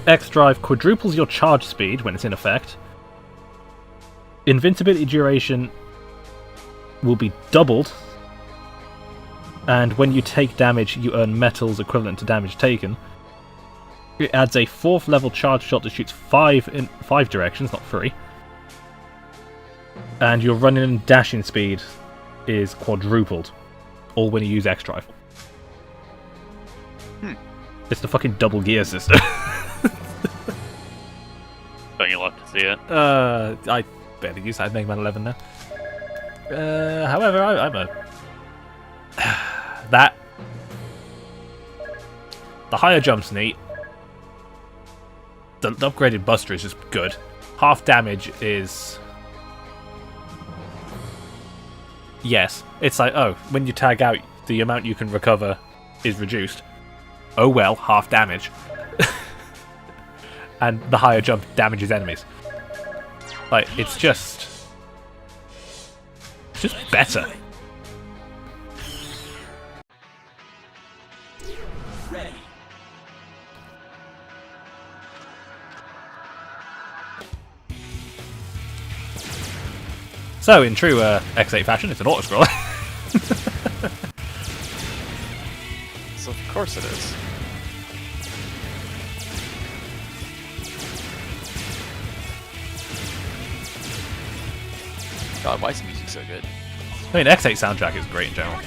X-Drive quadruples your charge speed when it's in effect. Invincibility duration will be doubled. And when you take damage, you earn metals equivalent to damage taken. It adds a 4th level charge shot that shoots 5 in 5 directions, not 3. And your running and dashing speed is quadrupled. All when you use X-Drive. It's the fucking double gear system. Don't you love to see it? I barely use that in Mega Man 11 now. However, I'm a... that... The higher jump's neat. The upgraded Buster is just good. Half damage is... Yes. It's like, oh, when you tag out, the amount you can recover is reduced. Oh well, half damage. And the higher jump damages enemies. Like, it's just better. Ready. So, in true X8 fashion, it's an auto-scroller. So of course it is. God, why is the music so good? I mean, X8 soundtrack is great in general.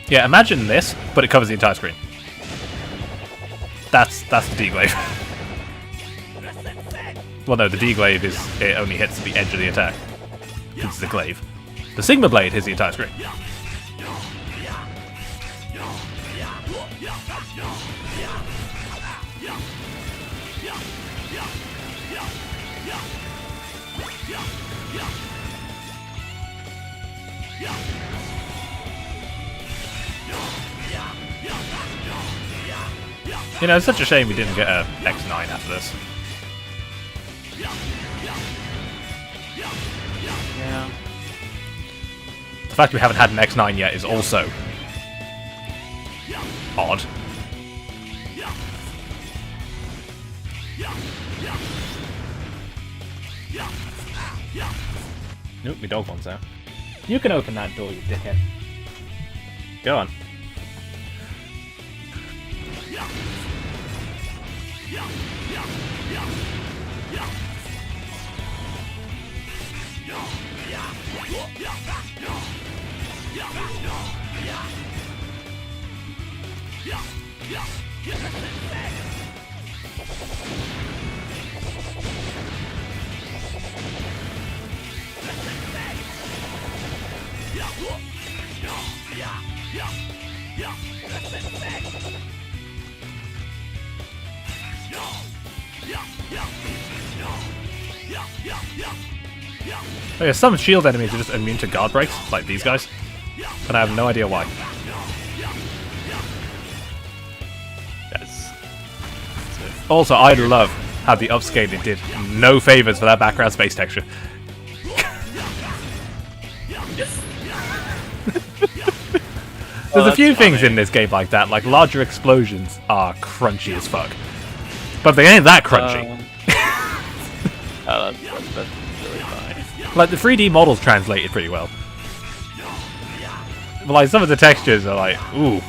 Yeah, imagine this, but it covers the entire screen. That's the D-Glaive. Well, no, the D-Glaive is, it only hits the edge of the attack. It's the glaive. The Sigma Blade hits the entire screen. You know, it's such a shame we didn't get a X9 after this. Yeah. The fact we haven't had an X9 yet is also odd. Nope, my dog wants out. You can open that door, you dickhead. Go on. Oh yeah, some shield enemies are just immune to guard breaks, like these guys, but I have no idea why. Also, I love how the upscaling did no favors for that background space texture. There's a few things in this game like that, like larger explosions are crunchy as fuck, but they ain't that crunchy. That's really fine. Like the 3D models translated pretty well, but like some of the textures are like, ooh,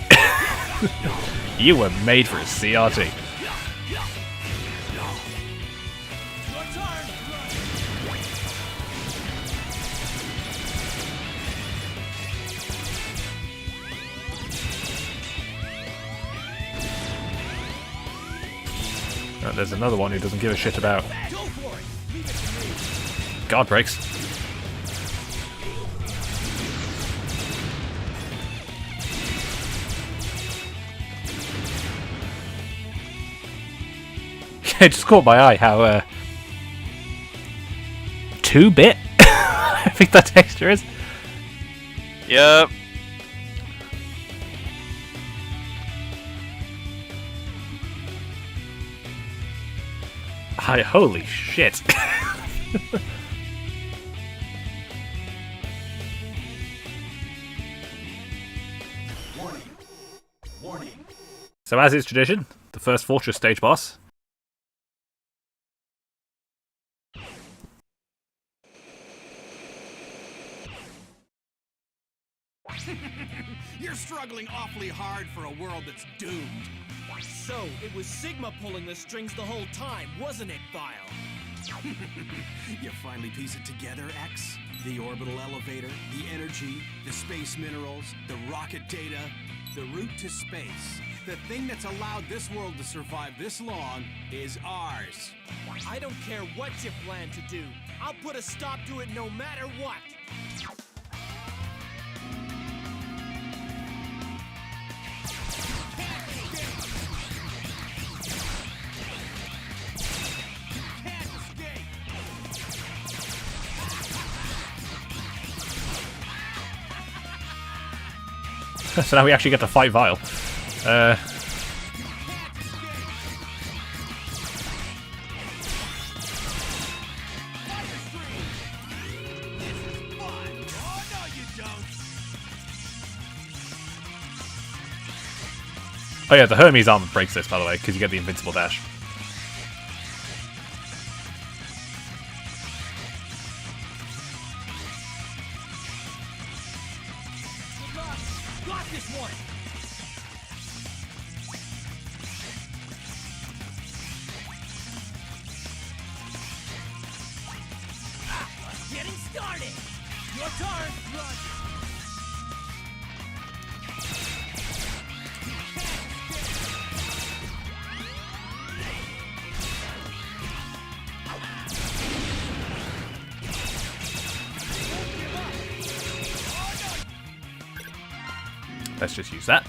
you were made for a CRT. There's another one who doesn't give a shit about guard breaks. It just caught my eye how 2-bit I think that texture is. Yep. Holy shit. Warning. So as is tradition, the first Fortress stage boss. You're struggling awfully hard for a world that's doomed. So, it was Sigma pulling the strings the whole time, wasn't it, Vile? You finally piece it together, X? The orbital elevator, the energy, the space minerals, the rocket data, the route to space. The thing that's allowed this world to survive this long is ours. I don't care what you plan to do. I'll put a stop to it no matter what. So now we actually get to fight Vile. Oh yeah, the Hermes armor breaks this, by the way, because you get the invincible dash. Got this one! Getting started! Your turn! Let's just use that.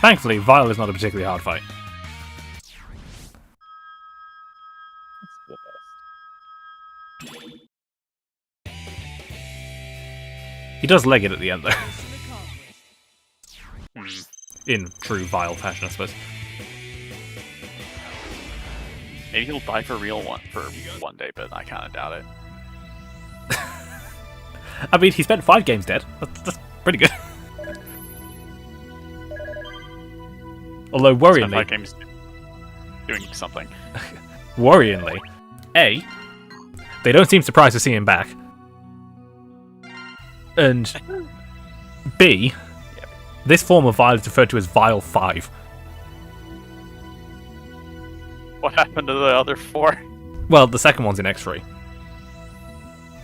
Thankfully, Vile is not a particularly hard fight. He does leg it at the end, though. In true Vile fashion, I suppose. Maybe he'll die for real for one day, but I kind of doubt it. I mean, he spent 5 games dead. That's pretty good. Although, Spent 5 worryingly, games doing something. worryingly, A, they don't seem surprised to see him back. And B, this form of Vile is referred to as Vile 5. What happened to the other 4? Well, the second one's in X3.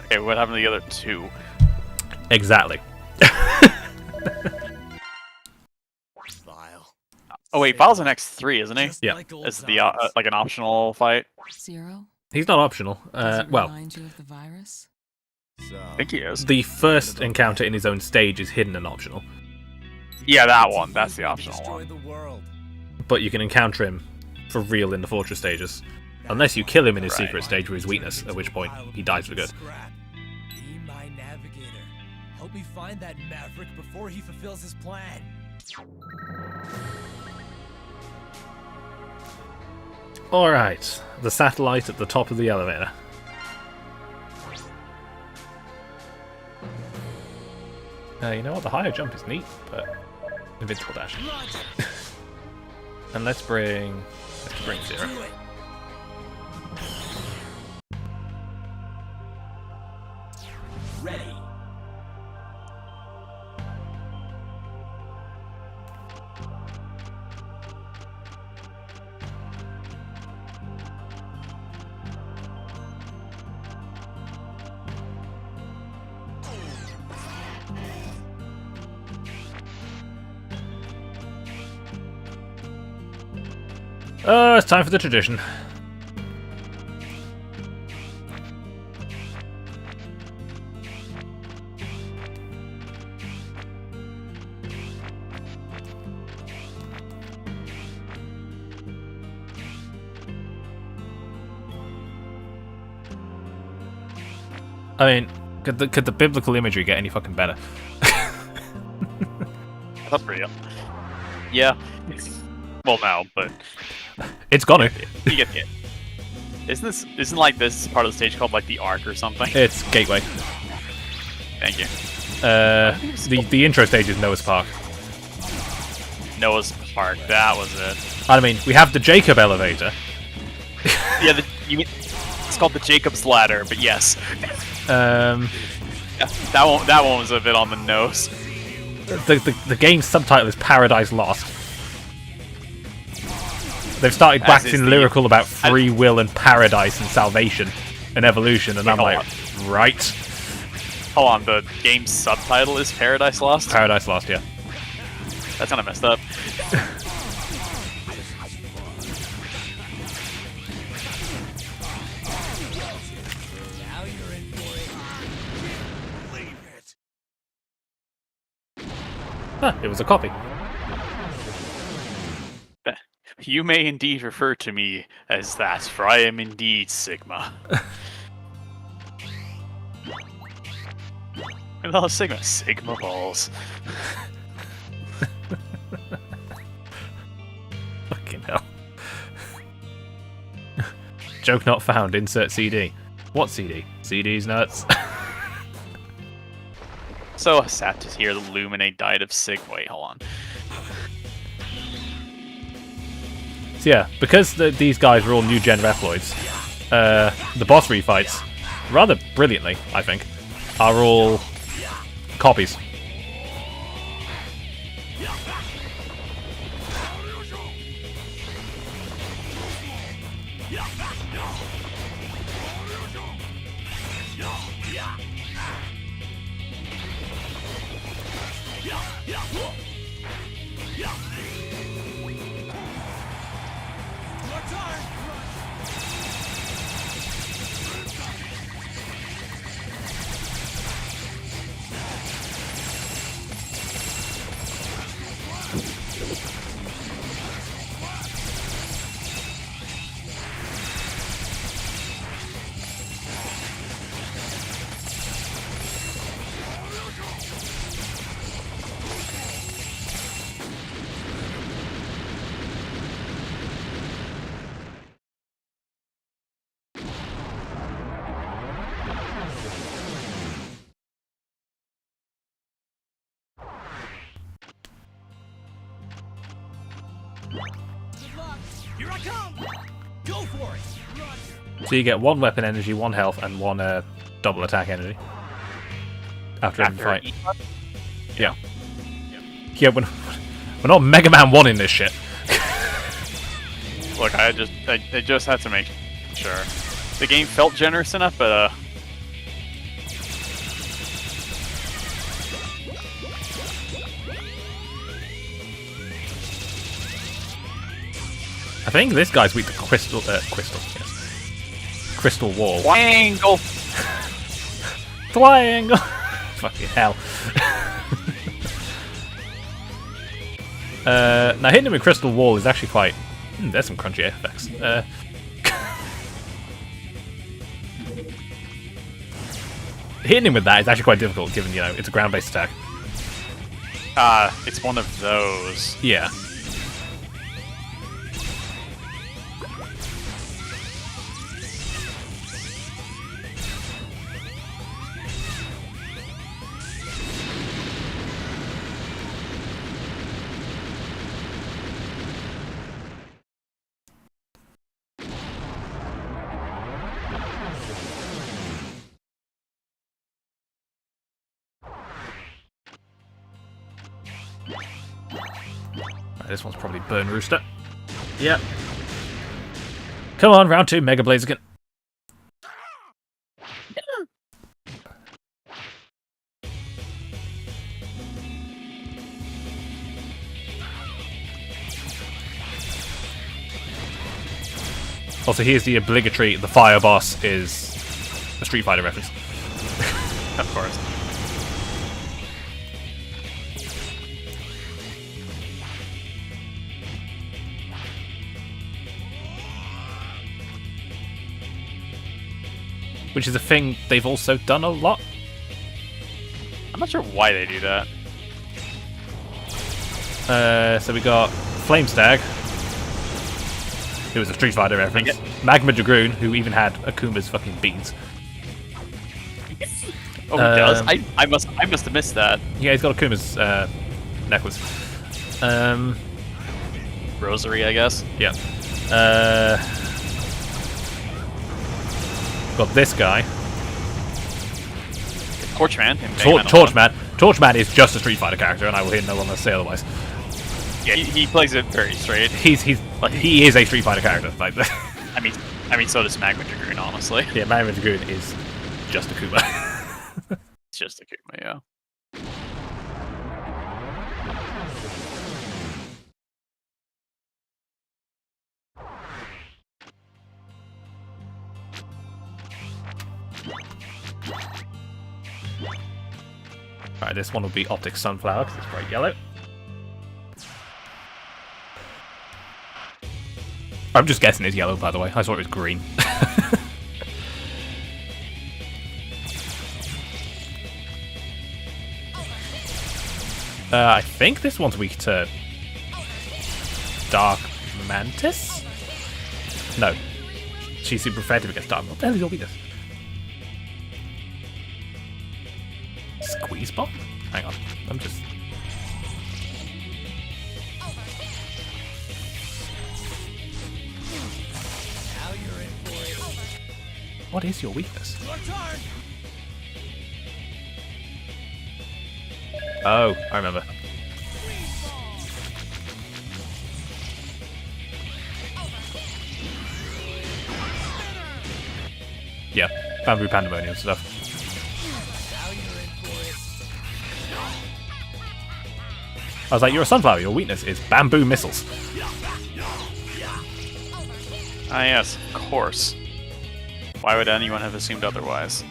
Okay, what happened to the other 2? Exactly. Vile. Oh wait, Vile's in X3, isn't he? Just Yeah. like old It's the times. like an optional fight. Zero? He's not optional. Does it Well, remind you of the virus? So, I think he is. the first encounter in his own stage is hidden and optional, Yeah, that one. That's the we optional destroy one. the world. but you can encounter him for real in the Fortress stages. Unless you kill him in his Right. secret stage with his weakness, at which point he dies for good. Scrap. Be my navigator. Help me find that maverick before he fulfills his plan. Alright, the satellite at the top of the elevator. You know what, the higher jump is neat, but invincible dash. And let's bring Zero. Do it. Ready. It's time for the tradition. I mean, could the biblical imagery get any fucking better? That's real. Yeah. Well, no, but It's gonna. you get it. Isn't like this part of the stage called like the Arc or something? It's Gateway. Thank you. The intro stage is Noah's Park. Noah's Park. That was it. I mean, we have the Jacob elevator. Yeah, it's called the Jacob's Ladder, but yes. Um, Yeah, that one was a bit on the nose. the game's subtitle is Paradise Lost. They've started As waxing is the- lyrical about free will and paradise and salvation and evolution, and I'm hold like, right, Hold on, the game's subtitle is Paradise Lost? Paradise Lost, yeah. That's kind of messed up. Now you're in for it. Leave it. Huh, it was a copy. You may indeed refer to me as that, for I am indeed Sigma. Hello, Sigma. Sigma balls. Fucking hell. Joke not found, insert CD. What CD? CD's nuts. So sad to hear the Luminate died of Wait, hold on. So yeah, because these guys are all new gen Reploids, the boss refights, rather brilliantly, I think, are all copies. Here I come! Go for it! Roger. So you get 1 weapon energy, 1 health, and 1 double attack energy. After every fight. each one? Yeah. Yeah, we're not Mega Man 1 in this shit. Look, I just had to make sure. The game felt generous enough, but I think this guy's weak to crystal, yes. Crystal wall. triangle. Triangle! Fucking hell. Now hitting him with crystal wall is actually quite... there's some crunchy effects. Hitting him with that is actually quite difficult, given, you know, it's a ground-based attack. It's one of those. Yeah. This one's probably Burn Rooster. Yep. Come on, round 2, Mega Blaziken. Also, here's the obligatory, the fire boss is a Street Fighter reference. Of course. Which is a thing they've also done a lot. I'm not sure why they do that. So we got Flame Stag, who was a Street Fighter reference. Magma Dragoon, who even had Akuma's fucking beads. Oh, he does? I must have missed that. Yeah, he's got Akuma's necklace. Rosary, I guess. Yeah. Got this guy. Torchman. Torchman. Torchman is just a Street Fighter character, and I will hear no one say otherwise. Yeah, he plays it very straight. He is a Street Fighter character. Like, I mean, so does Magma Dragoon, honestly. yeah, Magma Dragoon is just Akuma. It's just Akuma, yeah. Alright, this one will be Optic Sunflower because it's bright yellow. I'm just guessing it's yellow, by the way. I thought it was green. I think this one's weak to Dark Mantis? No. She's super effective against Dark Mantis. What the hell is your weakness? Squeeze Bomb? Hang on. I'm just... Now you're in for it. What is your weakness? Your turn. Oh, I remember. Yeah, Bamboo Pandemonium stuff. Now you're in for it. I was like, you're a sunflower, your weakness is bamboo missiles. Ah, yes, of course. Why would anyone have assumed otherwise?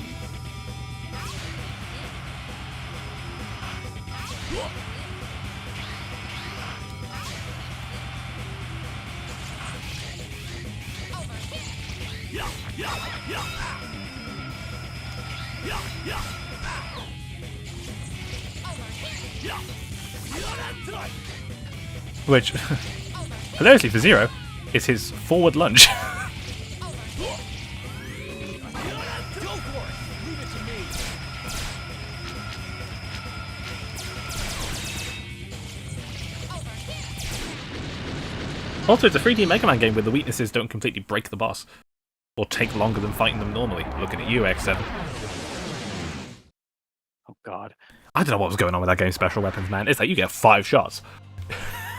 Which, hilariously for Zero, is his forward lunge. Go for it. Leave it to me. Also, it's a 3D Mega Man game where the weaknesses don't completely break the boss. Or take longer than fighting them normally. Looking at you, X7. Oh god. I don't know what was going on with that game's special weapons, man. It's like you get 5 shots.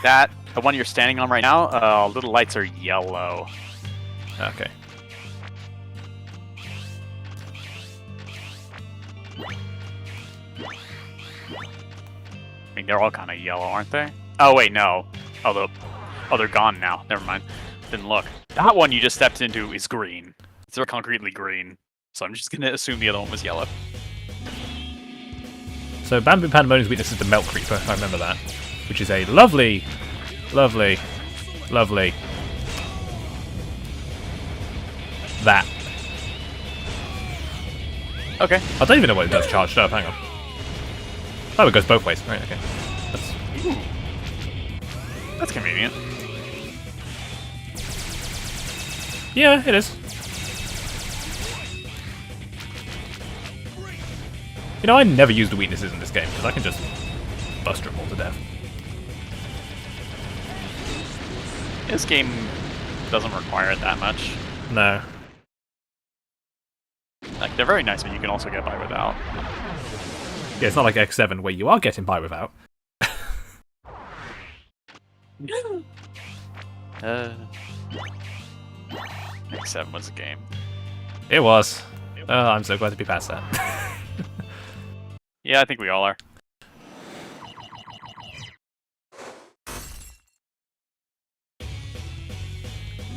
That, the one you're standing on right now, little lights are yellow. Okay. I mean, they're all kind of yellow, aren't they? Oh, wait, no. Oh, they're gone now. Never mind. Didn't look. That one you just stepped into is green. They're concretely green. So I'm just going to assume the other one was yellow. So Bamboo Pandemonium's weakness is the Melt Creeper, I remember that. Which is a lovely, lovely, lovely... that. Okay. I don't even know what it does charged up, hang on. Oh, it goes both ways. Right, okay. That's convenient. Yeah, it is. You know, I never use the weaknesses in this game, because I can just buster them all to death. This game doesn't require it that much. No. Like, they're very nice, but you can also get by without. Yeah, it's not like X7 where you are getting by without. X7 was a game. It was. Oh, I'm so glad to be past that. Yeah, I think we all are.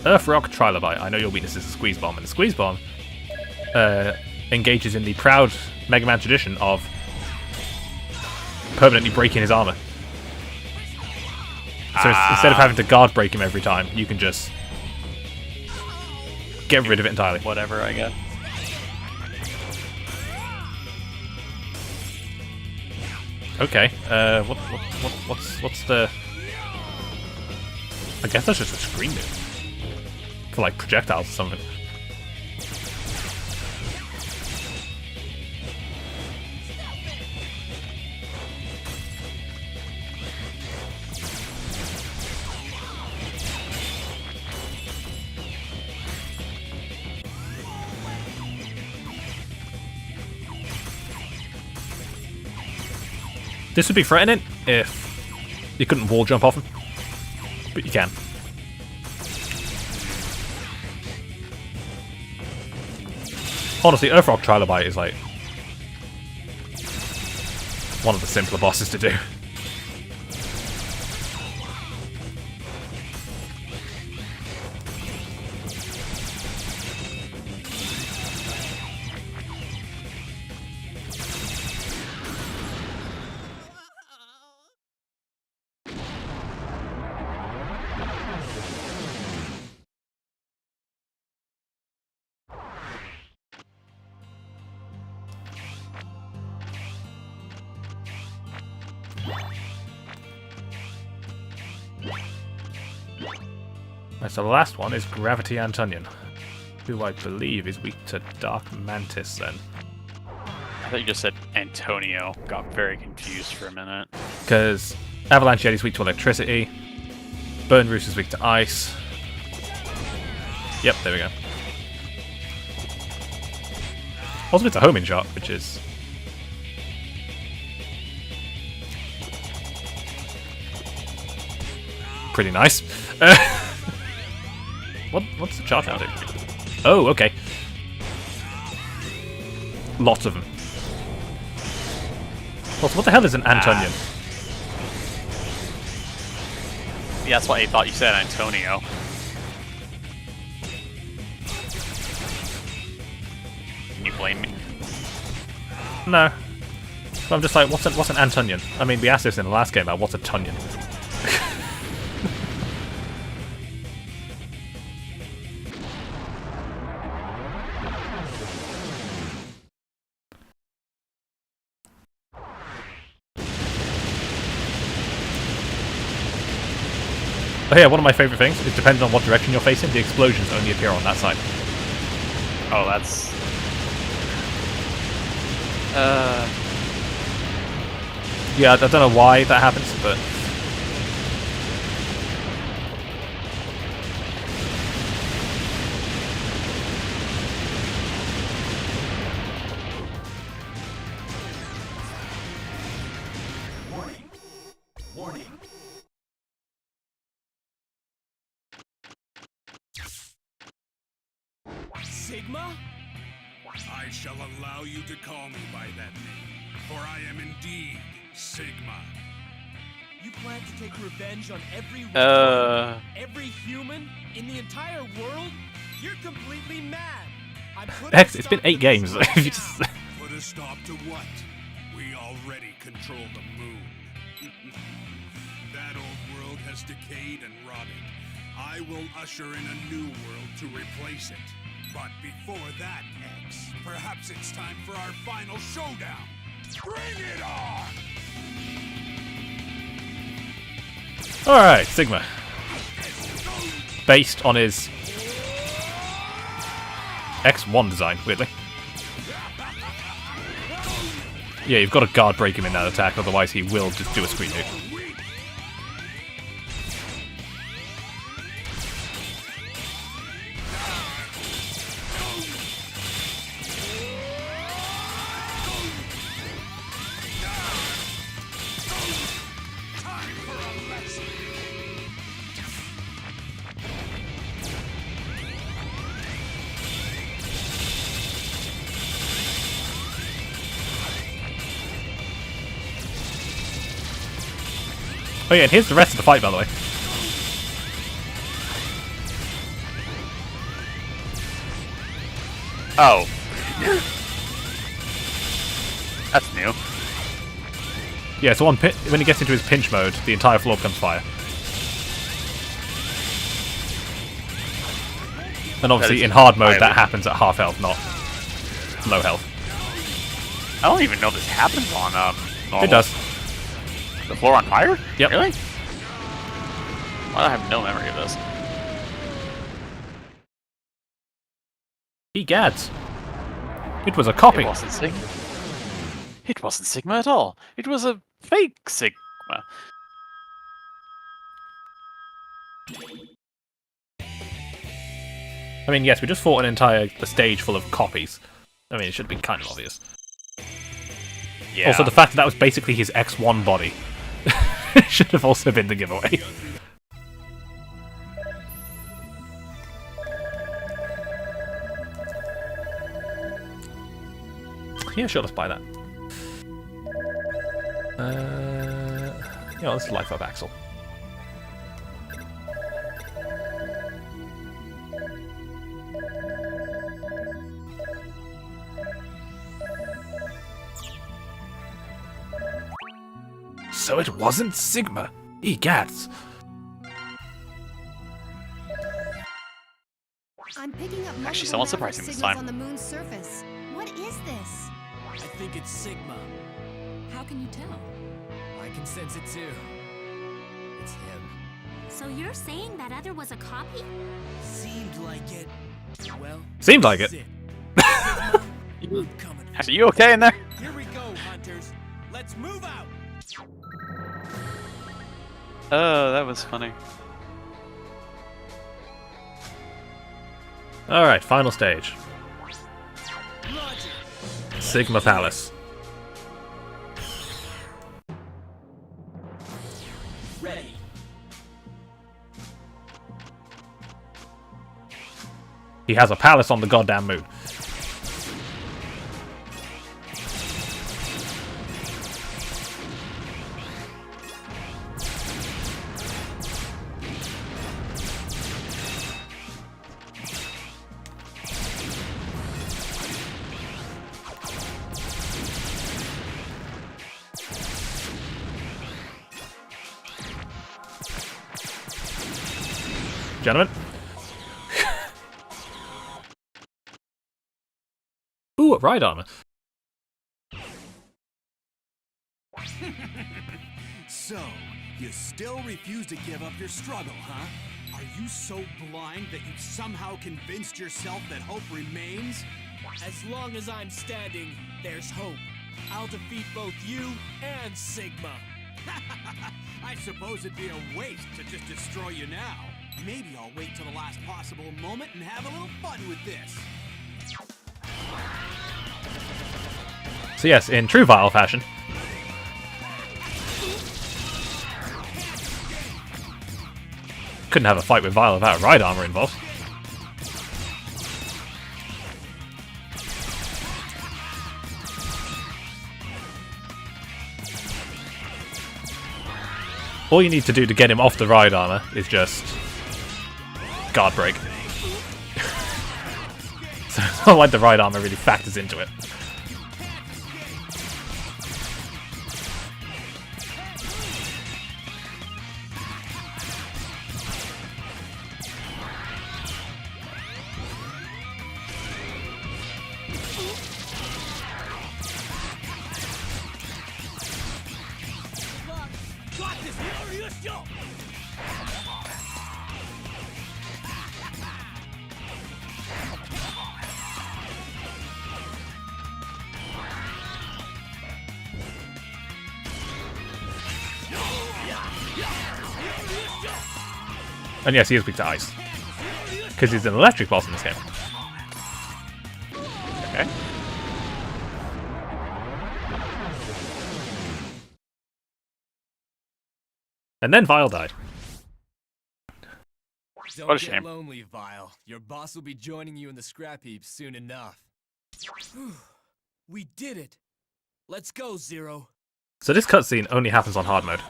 Earth Rock Trilobite. I know your weakness is a Squeeze Bomb, and the Squeeze Bomb engages in the proud Mega Man tradition of permanently breaking his armor. So instead of having to guard break him every time, you can just get rid of it entirely. Whatever, I guess. Okay. What's the? I guess that's just a screen move for like projectiles or something. This would be threatening if you couldn't wall jump off him, but you can. Honestly, Earthrock Trilobite is like one of the simpler bosses to do. Right, so the last one is Gravity Antonian, who I believe is weak to Dark Mantis then. I thought you just said Antonio. Got very confused for a minute. Because Avalanche Yeti is weak to electricity, Burn Roost is weak to ice. Yep, there we go. Also, it's a homing shot, which is pretty nice. What's the charge round do? Oh, okay. Lots of them. Also, what the hell is an Antonian? Yeah, that's why I thought you said Antonio. Can you blame me? No. So I'm just like, what's an Antonian? I mean, we asked this in the last game about what's a Tunyon. Oh yeah, one of my favourite things is depending on what direction you're facing, the explosions only appear on that side. Oh, that's... Yeah, I don't know why that happens, but... Sigma? I shall allow you to call me by that name, for I am indeed Sigma. You plan to take revenge on every every human in the entire world? You're completely mad. I'm putting Hex, it's a been stop 8 to games. this If you right just- now. Put a stop to what? We already control the moon. That old world has decayed and rotted. I will usher in a new world to replace it. But before that, X, perhaps it's time for our final showdown. Bring it on! Alright, Sigma. Based on his X1 design, weirdly. Yeah, you've got to guard break him in that attack, otherwise he will just do a screen nuke. Oh yeah, and here's the rest of the fight, by the way. Oh. That's new. Yeah, so when he gets into his pinch mode, the entire floor becomes fire. And obviously, is in hard mode, that highly- happens at half health, not low health. I don't even know this happens on normal. It does. The floor on fire? Yep. Really? Well, I have no memory of this. Egads. It was a copy. It wasn't Sigma. It wasn't Sigma at all. It was a fake Sigma. I mean, yes, we just fought a stage full of copies. I mean, it should have been kind of obvious. Yeah. Also, the fact that that was basically his X1 body should have also been the giveaway. Yeah, sure, let's buy that. Yeah, let's life up Axel. So it wasn't Sigma. Egats. I'm picking up multiple somewhat Maverick surprising this signals time. on the moon's surface. What is this? I think it's Sigma. How can you tell? I can sense it too. It's him. So you're saying that other was a copy? Seemed like it. Well, Seemed like it. sit. Sigma, I'm coming. Are you okay in there? Here we go, hunters. Let's move out. Oh, that was funny. Alright, final stage. Roger. Sigma Palace. Ready. He has a palace on the goddamn moon. Gentlemen. Ooh, a ride armor. So, you still refuse to give up your struggle, huh? Are you so blind that you've somehow convinced yourself that hope remains? As long as I'm standing, there's hope. I'll defeat both you and Sigma. I suppose it'd be a waste to just destroy you now. Maybe I'll wait till the last possible moment and have a little fun with this. So yes, in true Vile fashion. Couldn't have a fight with Vile without a ride armor involved. All you need to do to get him off the ride armor is just guard break. So it's not like the ride armor really factors into it. And yes, he is weak to ice. Because he's an electric boss in this game. Okay. And then Vile died. Don't What a get shame. lonely, Vile. Your boss will be joining you in the scrap heap soon enough. We did it! Let's go, Zero. So this cutscene only happens on hard mode.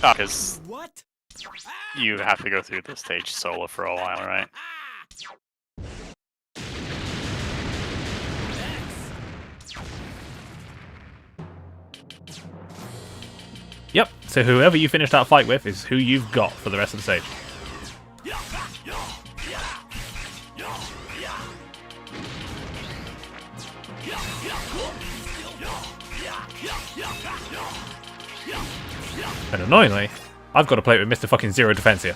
Because What? you have to go through this stage solo for a while, right? Yep, so whoever you finish that fight with is who you've got for the rest of the stage. And annoyingly, I've got to play it with Mr. fucking Zero Defense here.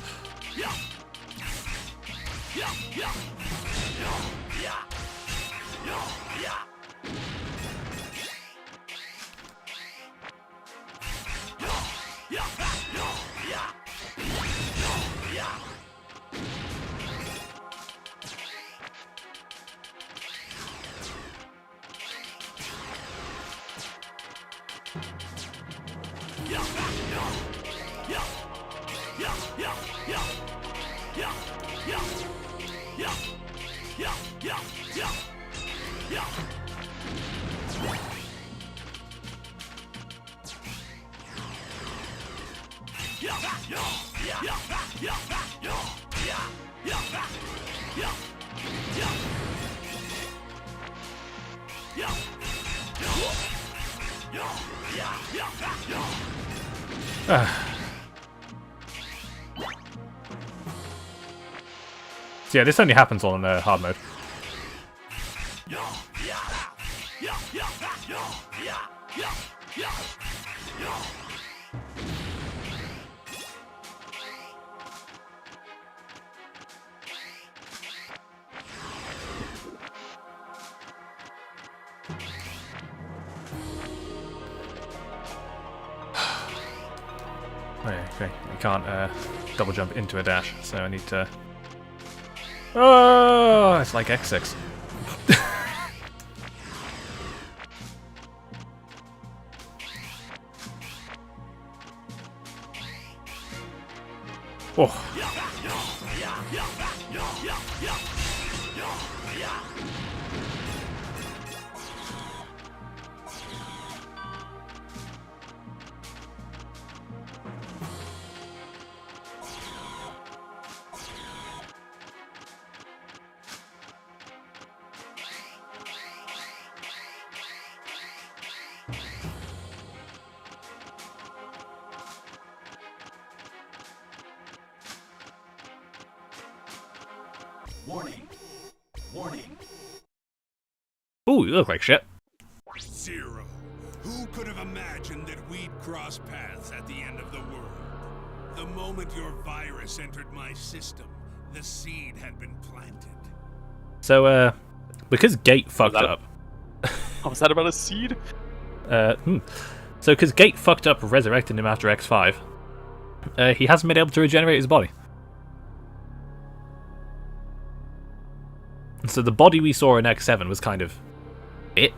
So yeah, this only happens on hard mode. Okay, we can't double jump into a dash, so I need to... Oh, it's like X6. Oh. Warning. Warning. Ooh, you look like shit. Zero. Who could have imagined that we'd cross paths at the end of the world? The moment your virus entered my system, the seed had been planted. So, because Gate fucked that- up... Oh, was that about a seed? So, because Gate fucked up resurrecting him after X5, he hasn't been able to regenerate his body. So the body we saw in X7 was kind of it.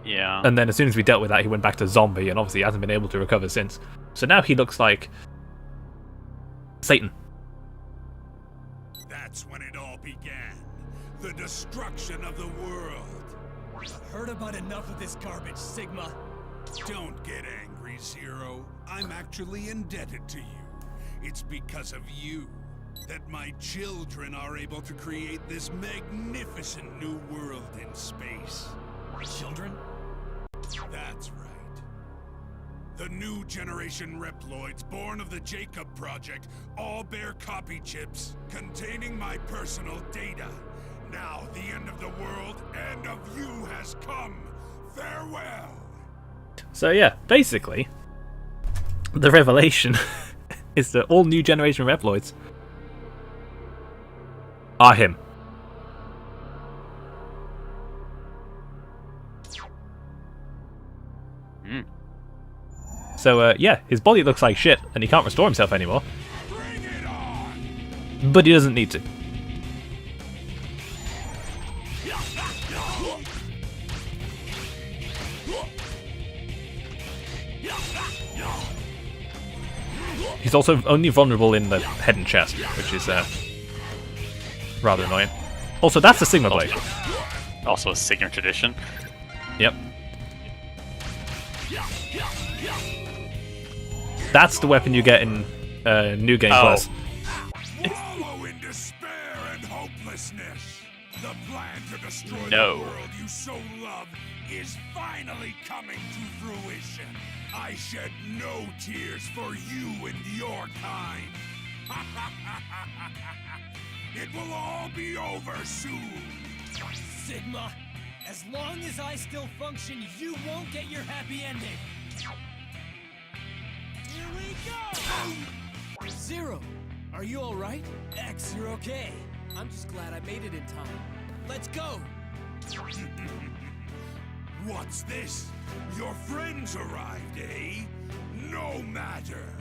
Yeah. And then as soon as we dealt with that, he went back to zombie, and obviously he hasn't been able to recover since. So now he looks like Satan. That's when it all began. The destruction of the world. I've heard about enough of this garbage, Sigma. Don't get angry, Zero. I'm actually indebted to you. It's because of you that my children are able to create this magnificent new world in space. Children? That's right. The new generation Reploids born of the Jacob Project all bear copy chips containing my personal data. Now the end of the world and of you has come. Farewell. So yeah, basically, the revelation is that all new generation Reploids are him. So yeah, his body looks like shit, and he can't restore himself anymore. Bring it on. But he doesn't need to. He's also only vulnerable in the head and chest, which is rather annoying. Also, that's the Sigma Blade. Also a Sigma tradition. Yep. That's the weapon you get in New Game Plus. Wallow in despair and hopelessness. The plan to destroy No. the world you so love is finally coming to fruition. I shed no tears for you and your kind. It will all be over soon. Sigma, as long as I still function, you won't get your happy ending. Here we go! Zero, are you alright? X, you're okay. I'm just glad I made it in time. Let's go! What's this? Your friends arrived, eh? No matter.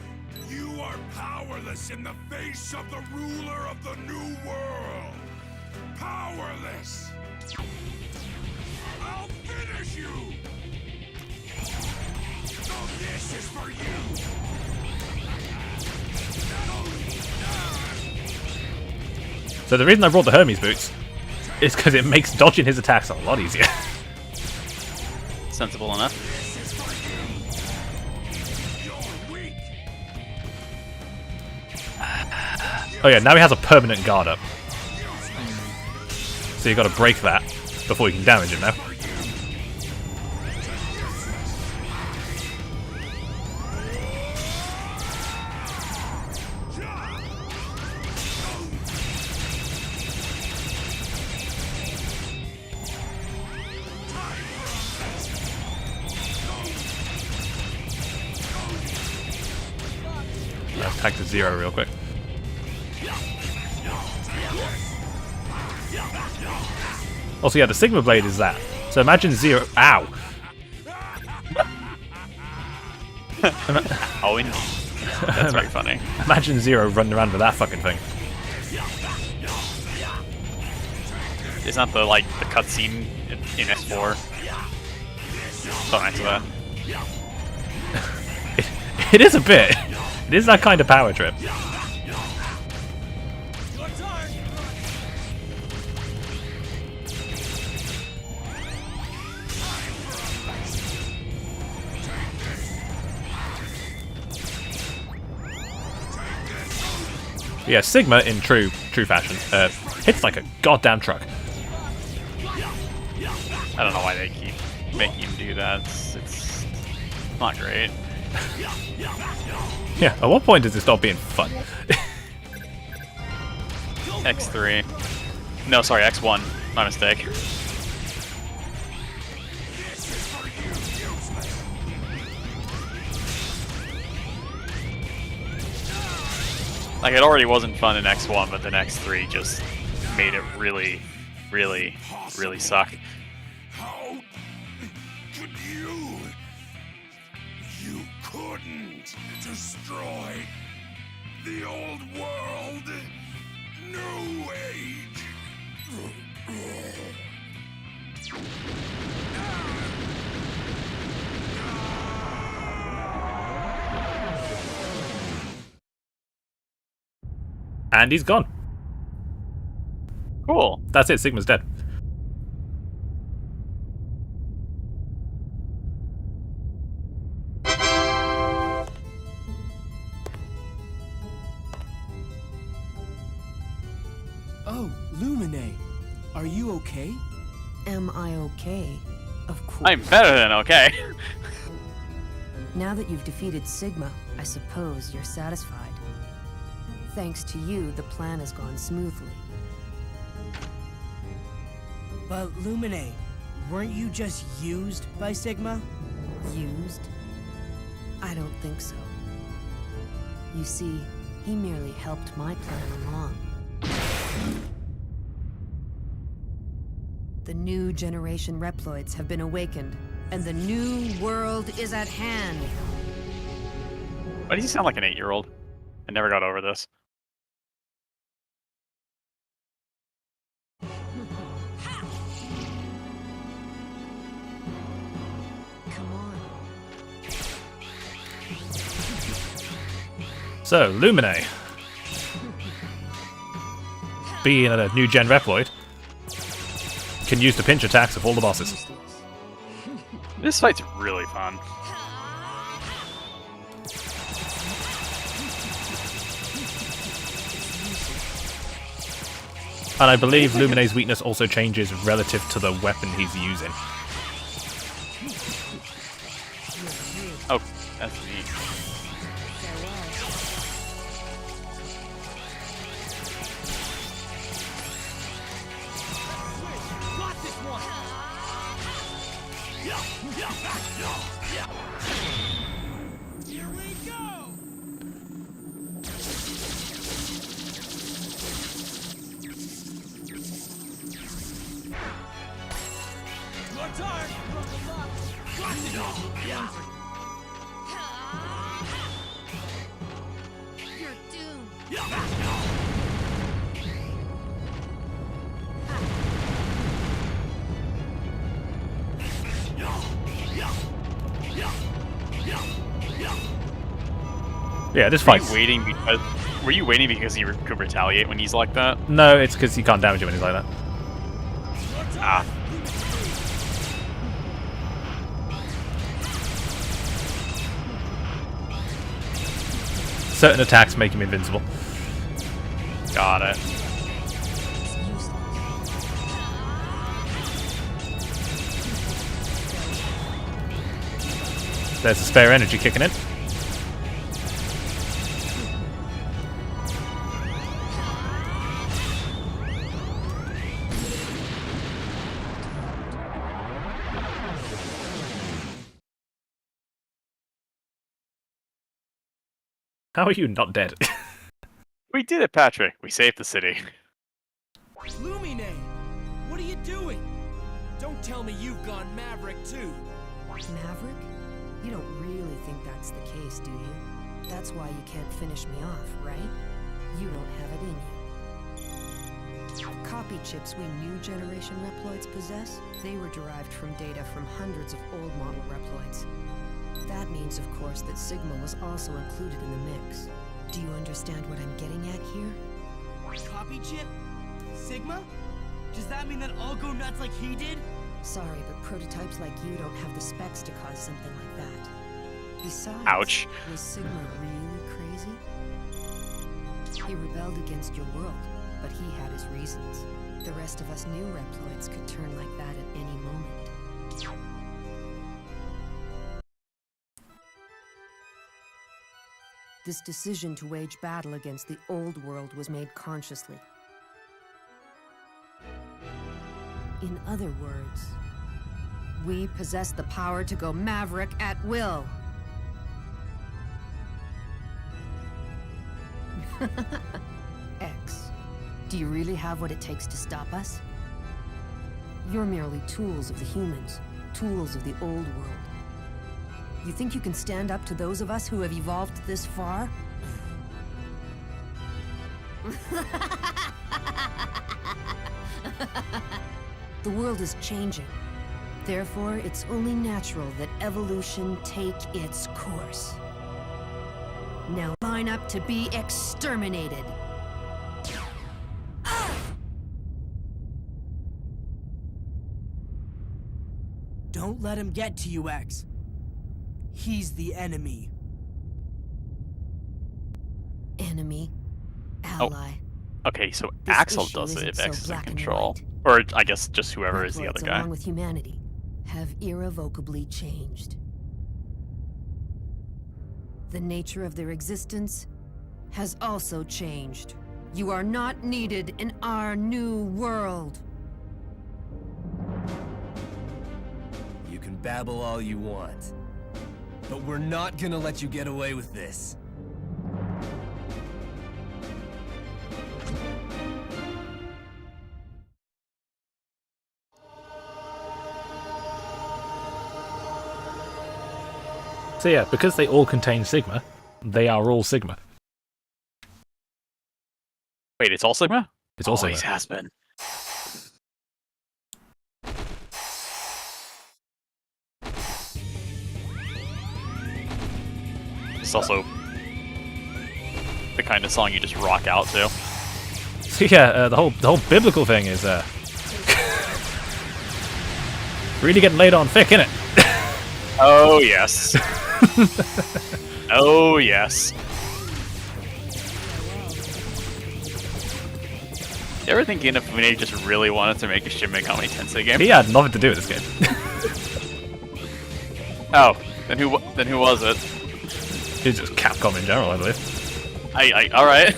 You are powerless in the face of the ruler of the new world. Powerless. I'll finish you. So this is for you. So the reason I brought the Hermes boots is because it makes dodging his attacks a lot easier. Sensible enough. Oh yeah, now he has a permanent guard up. So you got to break that before you can damage him now. Let's attack to Zero real quick. Also, yeah, the Sigma Blade is that. So imagine Zero. Ow! Oh, indeed. That's very funny. Imagine Zero running around with that fucking thing. It's not the the cutscene in S4. So nice of that. It is a bit. It is that kind of power trip. Yeah, Sigma in true fashion hits like a goddamn truck. I don't know why they keep making him do that. It's not great. Yeah, at what point does it stop being fun? X3. No, sorry, X1. My mistake. Like, it already wasn't fun in X1, but then X3 just made it really, really, really suck. How could you? You couldn't destroy the old world. New age. And he's gone. Cool. That's it, Sigma's dead. Oh, Lumine. Are you okay? Am I okay? Of course. I'm better than okay. Now that you've defeated Sigma, I suppose you're satisfied. Thanks to you, the plan has gone smoothly. But Lumine, weren't you just used by Sigma? Used? I don't think so. You see, he merely helped my plan along. The new generation Reploids have been awakened, and the new world is at hand. Why does he sound like an 8-year-old? I never got over this. Come on. So, Lumine. Being a new gen Reploid, can use the pinch attacks of all the bosses. This fight's really fun. And I believe Lumine's weakness also changes relative to the weapon he's using. Oh, that's neat. Here we go! Your turn! You're doomed. Yeah, this Were fight's... you waiting because he could retaliate when he's like that? No, it's because you can't damage him when he's like that. Ah. Certain attacks make him invincible. Got it. There's the spare energy kicking in. How are you not dead? We did it, Patrick. We saved the city. Lumine! What are you doing? Don't tell me you've gone Maverick too. Maverick? You don't really think that's the case, do you? That's why you can't finish me off, right? You don't have it in you. The copy chips we new generation Reploids possess, they were derived from data from hundreds of old model Reploids. That means, of course, that Sigma was also included in the mix. Do you understand what I'm getting at here? Copy chip? Sigma? Does that mean that I'll go nuts like he did? Sorry, but prototypes like you don't have the specs to cause something like that. Besides, Ouch. was Sigma really crazy? He rebelled against your world, but he had his reasons. The rest of us new Reploids could turn like that at any moment. This decision to wage battle against the old world was made consciously. In other words, we possess the power to go Maverick at will. X, do you really have what it takes to stop us? You're merely tools of the humans, tools of the old world. You think you can stand up to those of us who have evolved this far? The world is changing. Therefore, it's only natural that evolution take its course. Now line up to be exterminated. Don't let him get to you, X. He's the enemy. Enemy. Ally. Okay, so This Axel issue does it isn't if so X is in black and control. white. Or I guess just whoever is the other Reploids, guy. along with humanity, have irrevocably changed. The nature of their existence has also changed. You are not needed in our new world. You can babble all you want, but we're not gonna let you get away with this. So yeah, because they all contain Sigma, they are all Sigma. Wait, it's all Sigma? It's all Always Sigma. has been. It's also the kind of song you just rock out to. So yeah, the whole biblical thing is really getting laid on thick, innit? Oh yes. Oh yes. You ever think Inafune just really wanted to make a Shin Megami Tensei game? He had nothing to do with this game. Oh, then who was it? It's just Capcom in general, I believe. All right.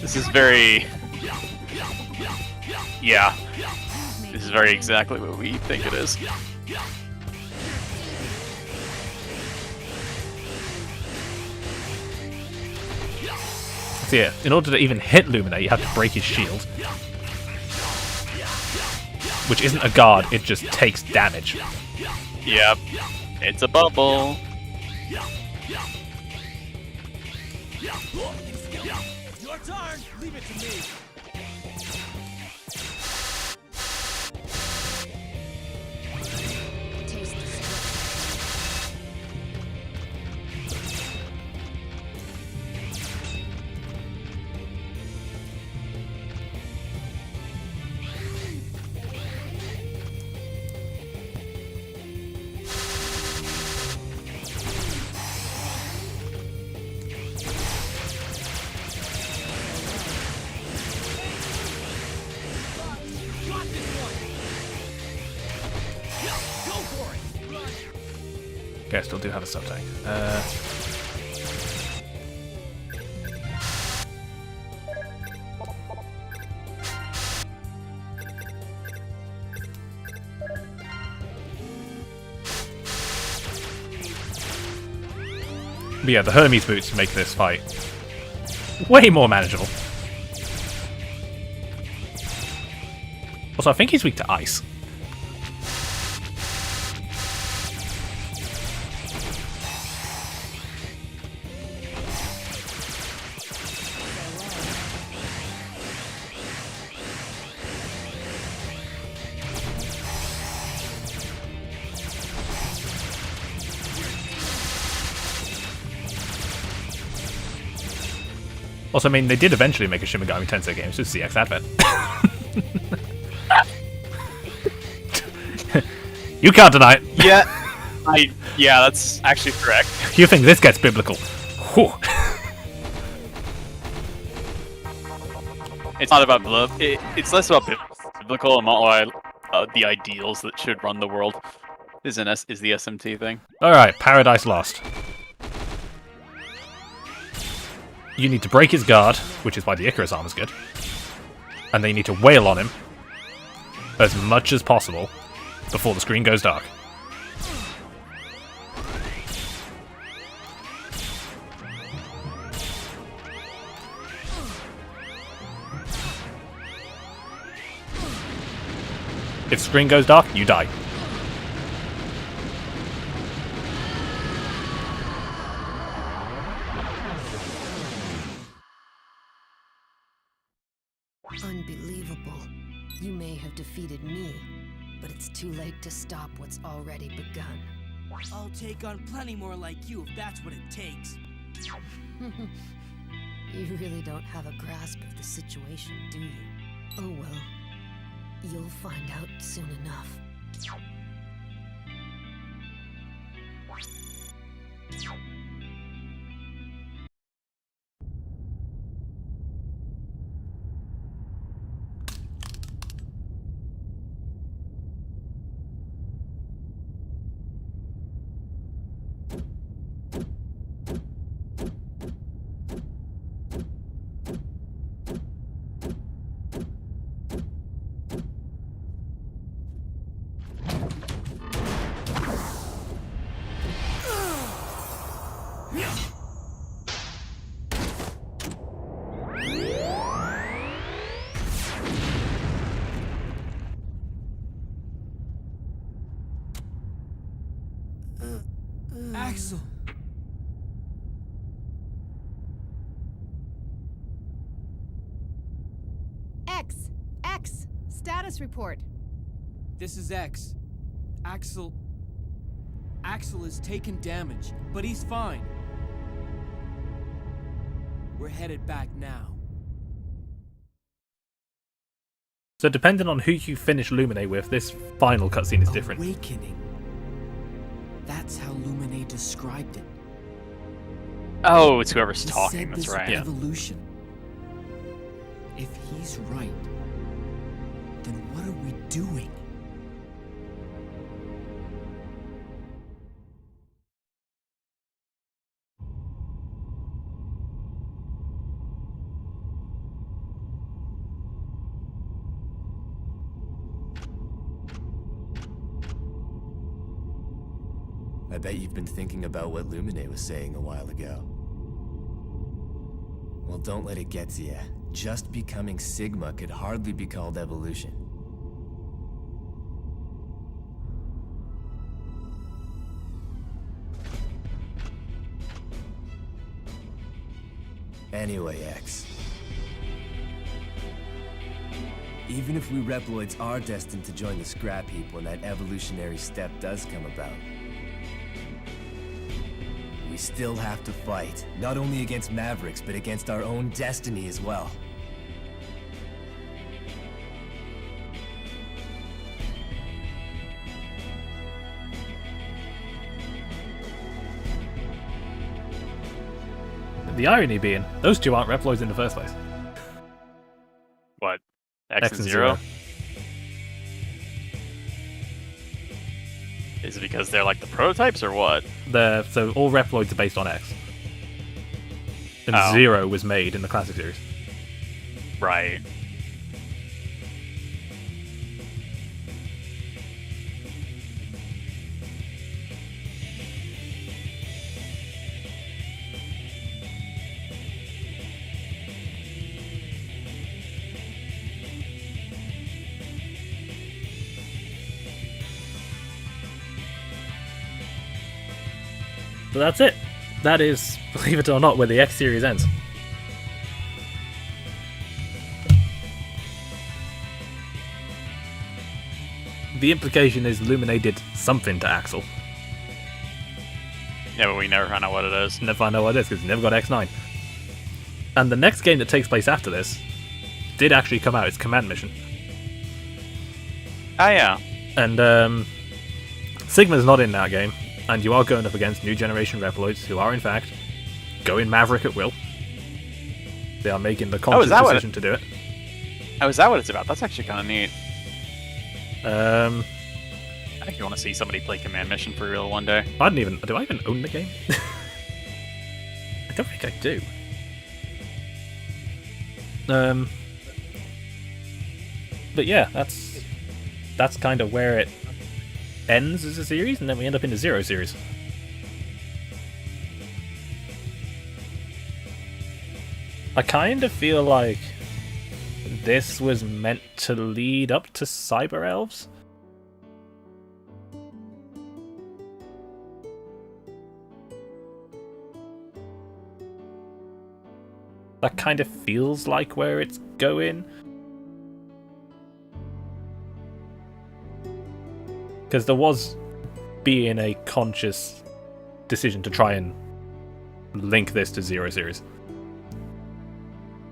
This is very. Yeah. This is very exactly what we think it is. So yeah, in order to even hit Lumina, you have to break his shield. Which isn't a guard, it just takes damage. Yep. It's a bubble. Your turn! Leave it to me! Taste the strength. Got this one! Go for it! Okay, I still do have a sub tank. But yeah, the Hermes boots make this fight way more manageable. Also, I think he's weak to ice. Also, I mean, they did eventually make a Shin Megami Tensei game, so it's CX Advent. You can't deny it. Yeah, that's actually correct. You think this gets biblical? Whew. It's not about it's less about biblical and more the ideals that should run the world. Is the SMT thing. Alright, Paradise Lost. You need to break his guard, which is why the Icarus armor's good. And then you need to wail on him as much as possible before the screen goes dark. If the screen goes dark, you die. Unbelievable. You may have defeated me, but it's too late to stop what's already begun. I'll take on plenty more like you if that's what it takes. You really don't have a grasp of the situation, do you? Oh well. You'll find out soon enough. Axel. X! Status report. This is X. Axel has taken damage, but he's fine. We're headed back now. So depending on who you finish Lumine with, this final cutscene is different. Awakening. That's how Lumine described it. Oh, it's whoever's He talking. said That's this right. evolution. If he's right, then what are we doing? I bet you've been thinking about what Lumine was saying a while ago. Well, don't let it get to you. Just becoming Sigma could hardly be called evolution. Anyway, X. Even if we Reploids are destined to join the scrap heap when that evolutionary step does come about, we still have to fight, not only against Mavericks, but against our own destiny as well. The irony being, those two aren't Reploids in the first place. What? X and Zero? Is it because they're like the prototypes or what? So all Reploids are based on X. And Oh. Zero was made in the classic series. Right. But that's it. That is, believe it or not, where the X series ends. The implication is Lumine did something to Axel. Yeah, but we never found out what it is. Never find out what it is because he never got X9. And the next game that takes place after this did actually come out. It's Command Mission. Oh yeah. And Sigma's not in that game, and you are going up against new generation Reploids who are in fact going Maverick at will. They are making the conscious decision to do it. Oh, is that what it's about? That's actually kind of neat. I think you want to see somebody play Command Mission for real one day. do I even own the game? I don't think I do. But yeah, that's kind of where it ends as a series, and then we end up in the Zero series. I kind of feel like this was meant to lead up to Cyber Elves. That kind of feels like where it's going. Because there was being a conscious decision to try and link this to Zero series.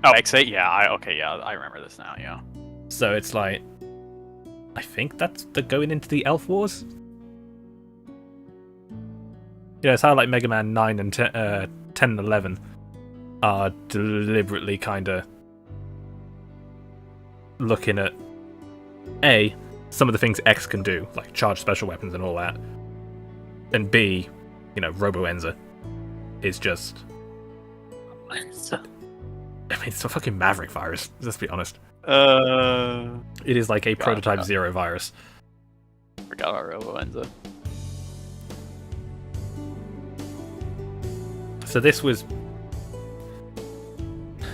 Oh, X8? Yeah, I remember this now, yeah. So it's like, I think that's the going into the Elf Wars. You know, it's how like Mega Man 9 and 10 and 11 are deliberately kind of looking at A, some of the things X can do, like charge special weapons and all that, and B, you know, Robo-Enza is just... I mean, it's a fucking Maverick virus, let's be honest. It is like a prototype Zero virus. Forgot about Robo-Enza. So this was...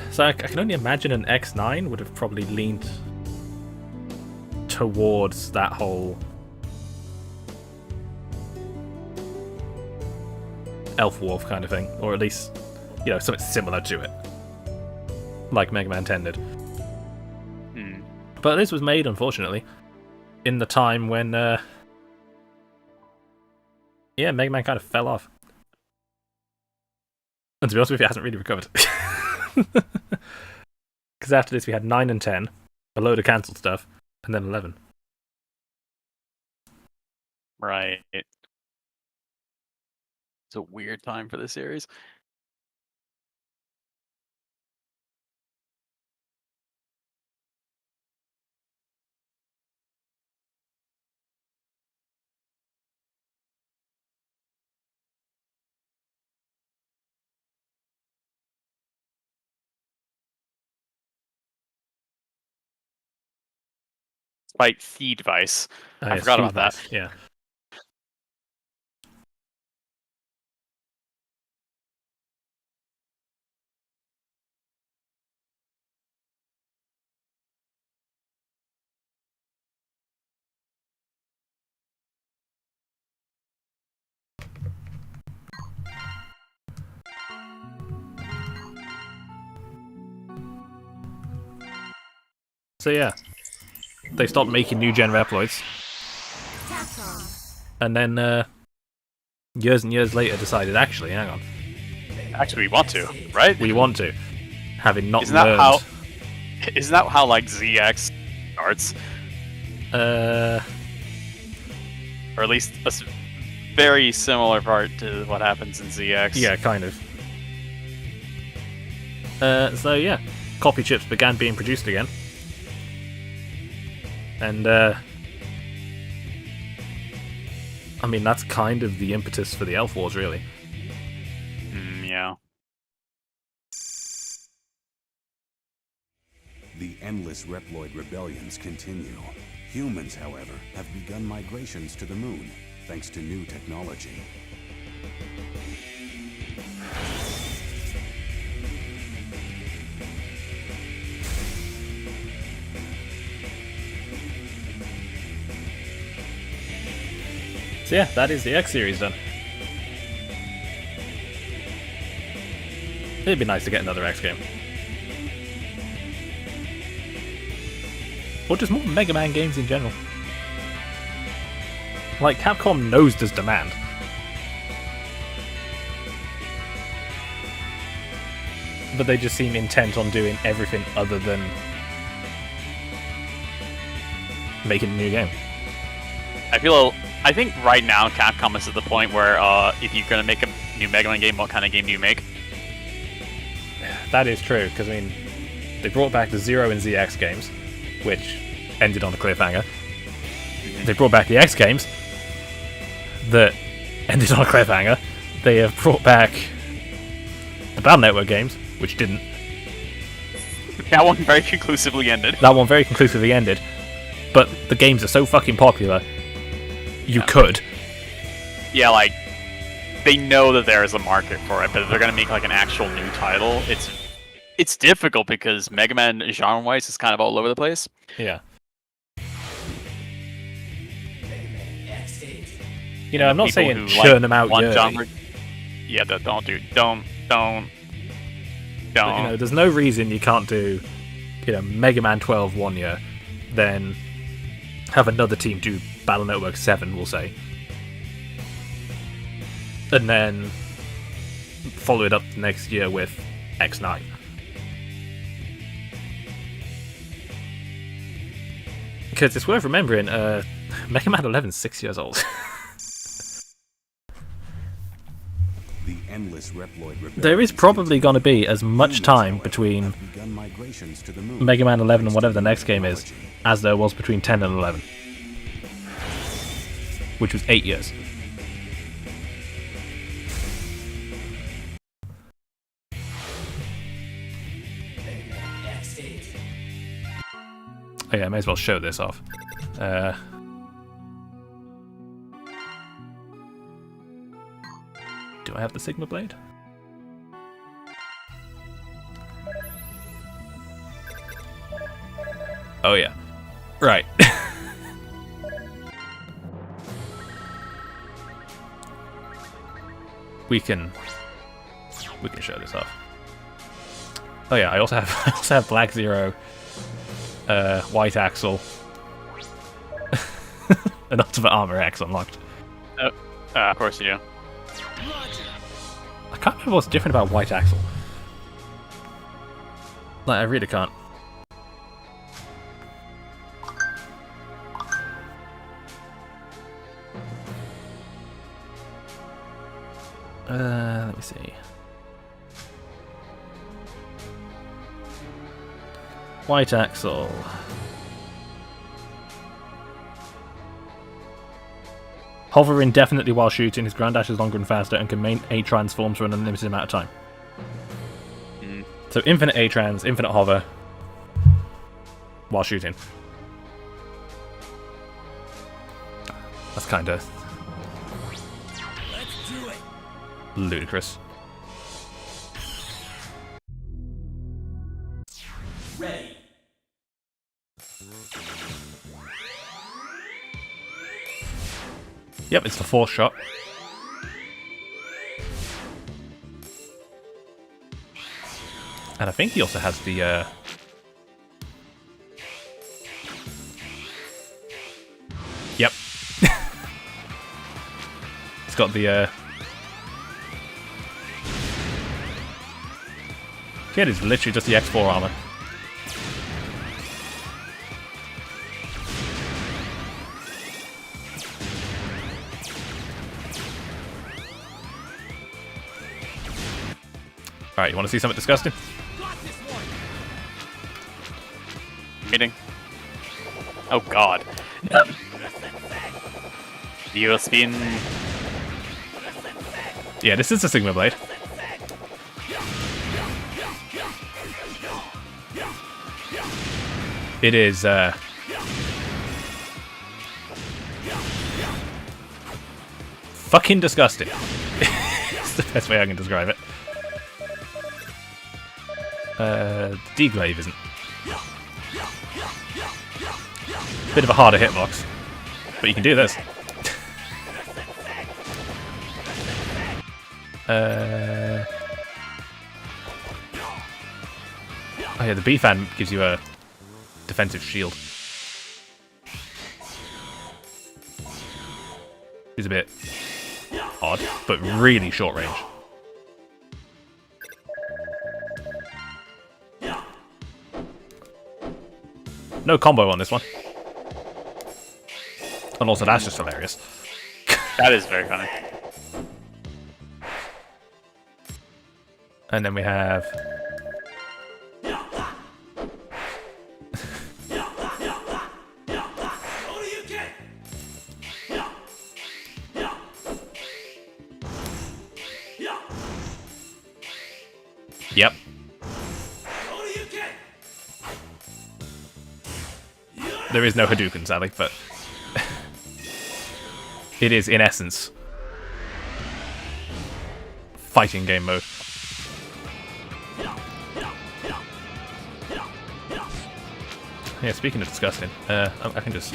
So I can only imagine an X9 would have probably leaned towards that whole... Elf Wolf kind of thing, or at least, something similar to it, like Mega Man 10 did. But this was made, unfortunately, in the time when, Mega Man kind of fell off. And to be honest with you, it hasn't really recovered. Because after this we had 9 and 10, a load of cancelled stuff, and then 11. Right. It's a weird time for the series. By Feed Device. I forgot about that. Yeah. So yeah, they stopped making new gen Reploids, and then years and years later decided, actually, hang on. Actually, we want to, right? We want to, having not Isn't learned. That how like ZX starts? Or at least a very similar part to what happens in ZX. Yeah, kind of. So yeah, copy chips began being produced again. And, I mean, that's kind of the impetus for the Elf Wars, really. Yeah. The endless Reploid rebellions continue. Humans, however, have begun migrations to the moon, thanks to new technology. So yeah, that is the X series done. It'd be nice to get another X game. Or just more Mega Man games in general. Like, Capcom knows there's demand. But they just seem intent on doing everything other than making a new game. I think right now Capcom is at the point where if you're gonna make a new Mega Man game, what kind of game do you make? That is true, because I mean, they brought back the Zero and ZX games, which ended on a cliffhanger. They brought back the X games, that ended on a cliffhanger. They have brought back the Battle Network games, which didn't. That one very conclusively ended. That one very conclusively ended. But the games are so fucking popular, you could. Yeah, like, they know that there is a market for it, but if they're gonna make like an actual new title, it's difficult because Mega Man genre-wise is kind of all over the place. Yeah. You know, I'm not saying churn them out yearly. Genre. Yeah, don't. You know, there's no reason you can't do, Mega Man 12 one year, then have another team do Battle Network 7, we'll say. And then follow it up next year with X9. Because it's worth remembering, Mega Man 11 is 6 years old. The endless Reploid there is probably going to be as much time between Mega Man 11 and whatever the next game is as there was between 10 and 11. Which was 8 years. Oh yeah, I may as well show this off. Do I have the Sigma Blade? Oh yeah. Right. we can show this off. Oh yeah, I also have Black Zero, White Axle, and Ultimate Armor X unlocked. Of course you do. I can't remember what's different about White Axle. Like, I really can't. Let me see. White Axle. Hover indefinitely while shooting. His ground dash is longer and faster and can main A-transforms for an unlimited amount of time. So infinite A-trans, infinite hover while shooting. That's kind of ludicrous. Ready. Yep, it's the fourth shot. And I think he also has the Yep. It's got the Kid is literally just the X4 armor. Alright, you want to see something disgusting? Meeting. Oh god. The spin. Yeah, this is a Sigma Blade. It is, fucking disgusting. It's the best way I can describe it. D-Glaive isn't. Bit of a harder hitbox, but you can do this. Oh yeah, the B-Fan gives you a defensive shield. It's a bit odd, but really short range. No combo on this one. And also that's just hilarious. That is very funny. And then we have Yep. There is no Hadouken, sadly, but it is, in essence, fighting game mode. Yeah, speaking of disgusting, I can just...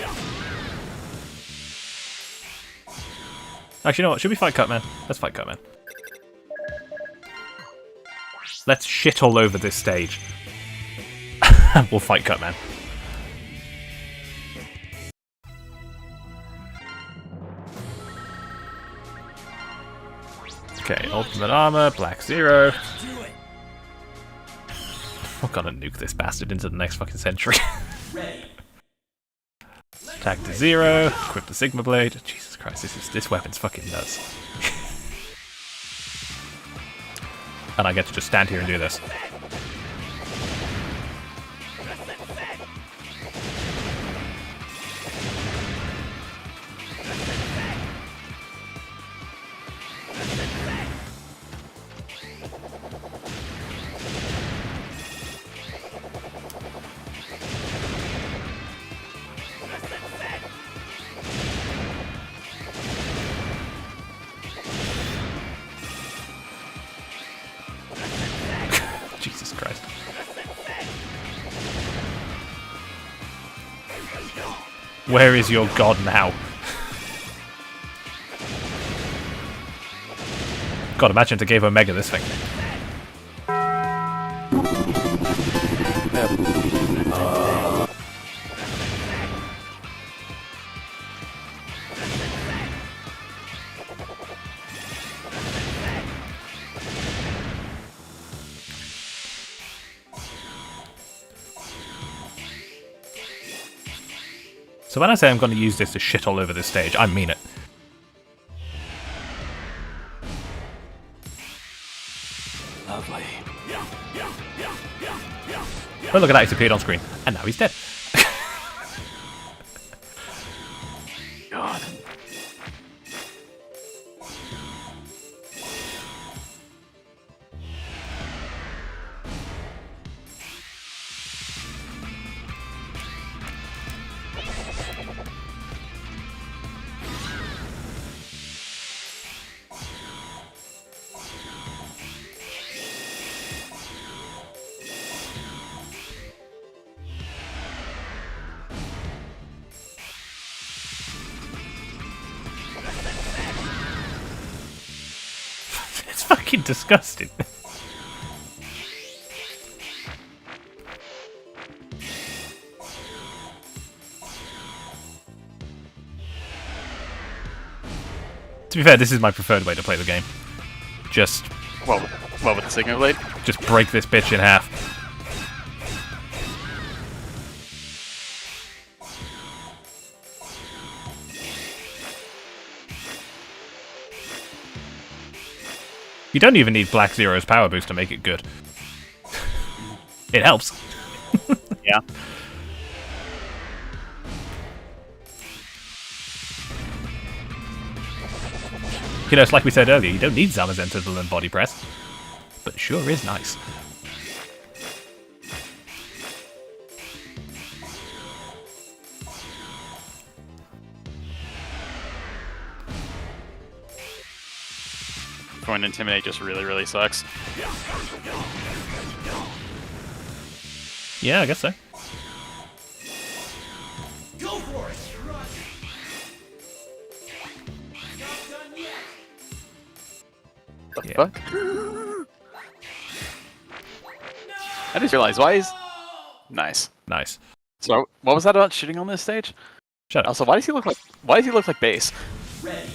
Actually, you know what? Should we fight Cutman? Let's fight Cutman. Let's shit all over this stage. We'll fight Cutman. Okay, ultimate armor, Black Zero. We're gonna nuke this bastard into the next fucking century. Attack to 0, equip the Sigma Blade. Jesus Christ, this weapon's fucking nuts. And I get to just stand here and do this. Jesus Christ. Where is your god now? God, imagine if they gave Omega this thing. So when I say I'm going to use this to shit all over this stage, I mean it. Lovely. Oh, look at that, he's appeared on screen. And now he's dead. God. It's fucking disgusting. To be fair, this is my preferred way to play the game. Just... Well, with the Sigma Blade? Just break this bitch in half. You don't even need Black Zero's power boost to make it good. It helps. Yeah. You know, it's like we said earlier, you don't need Zamazenta to learn body press. But it sure is nice. Going to Intimidate just really, really sucks. Yeah, I guess so. Go for it! Run. Not done yet. The fuck? I just realized, why is... Nice. Nice. So, what was that about shooting on this stage? Shut up. Also, why does he look like base? Ready.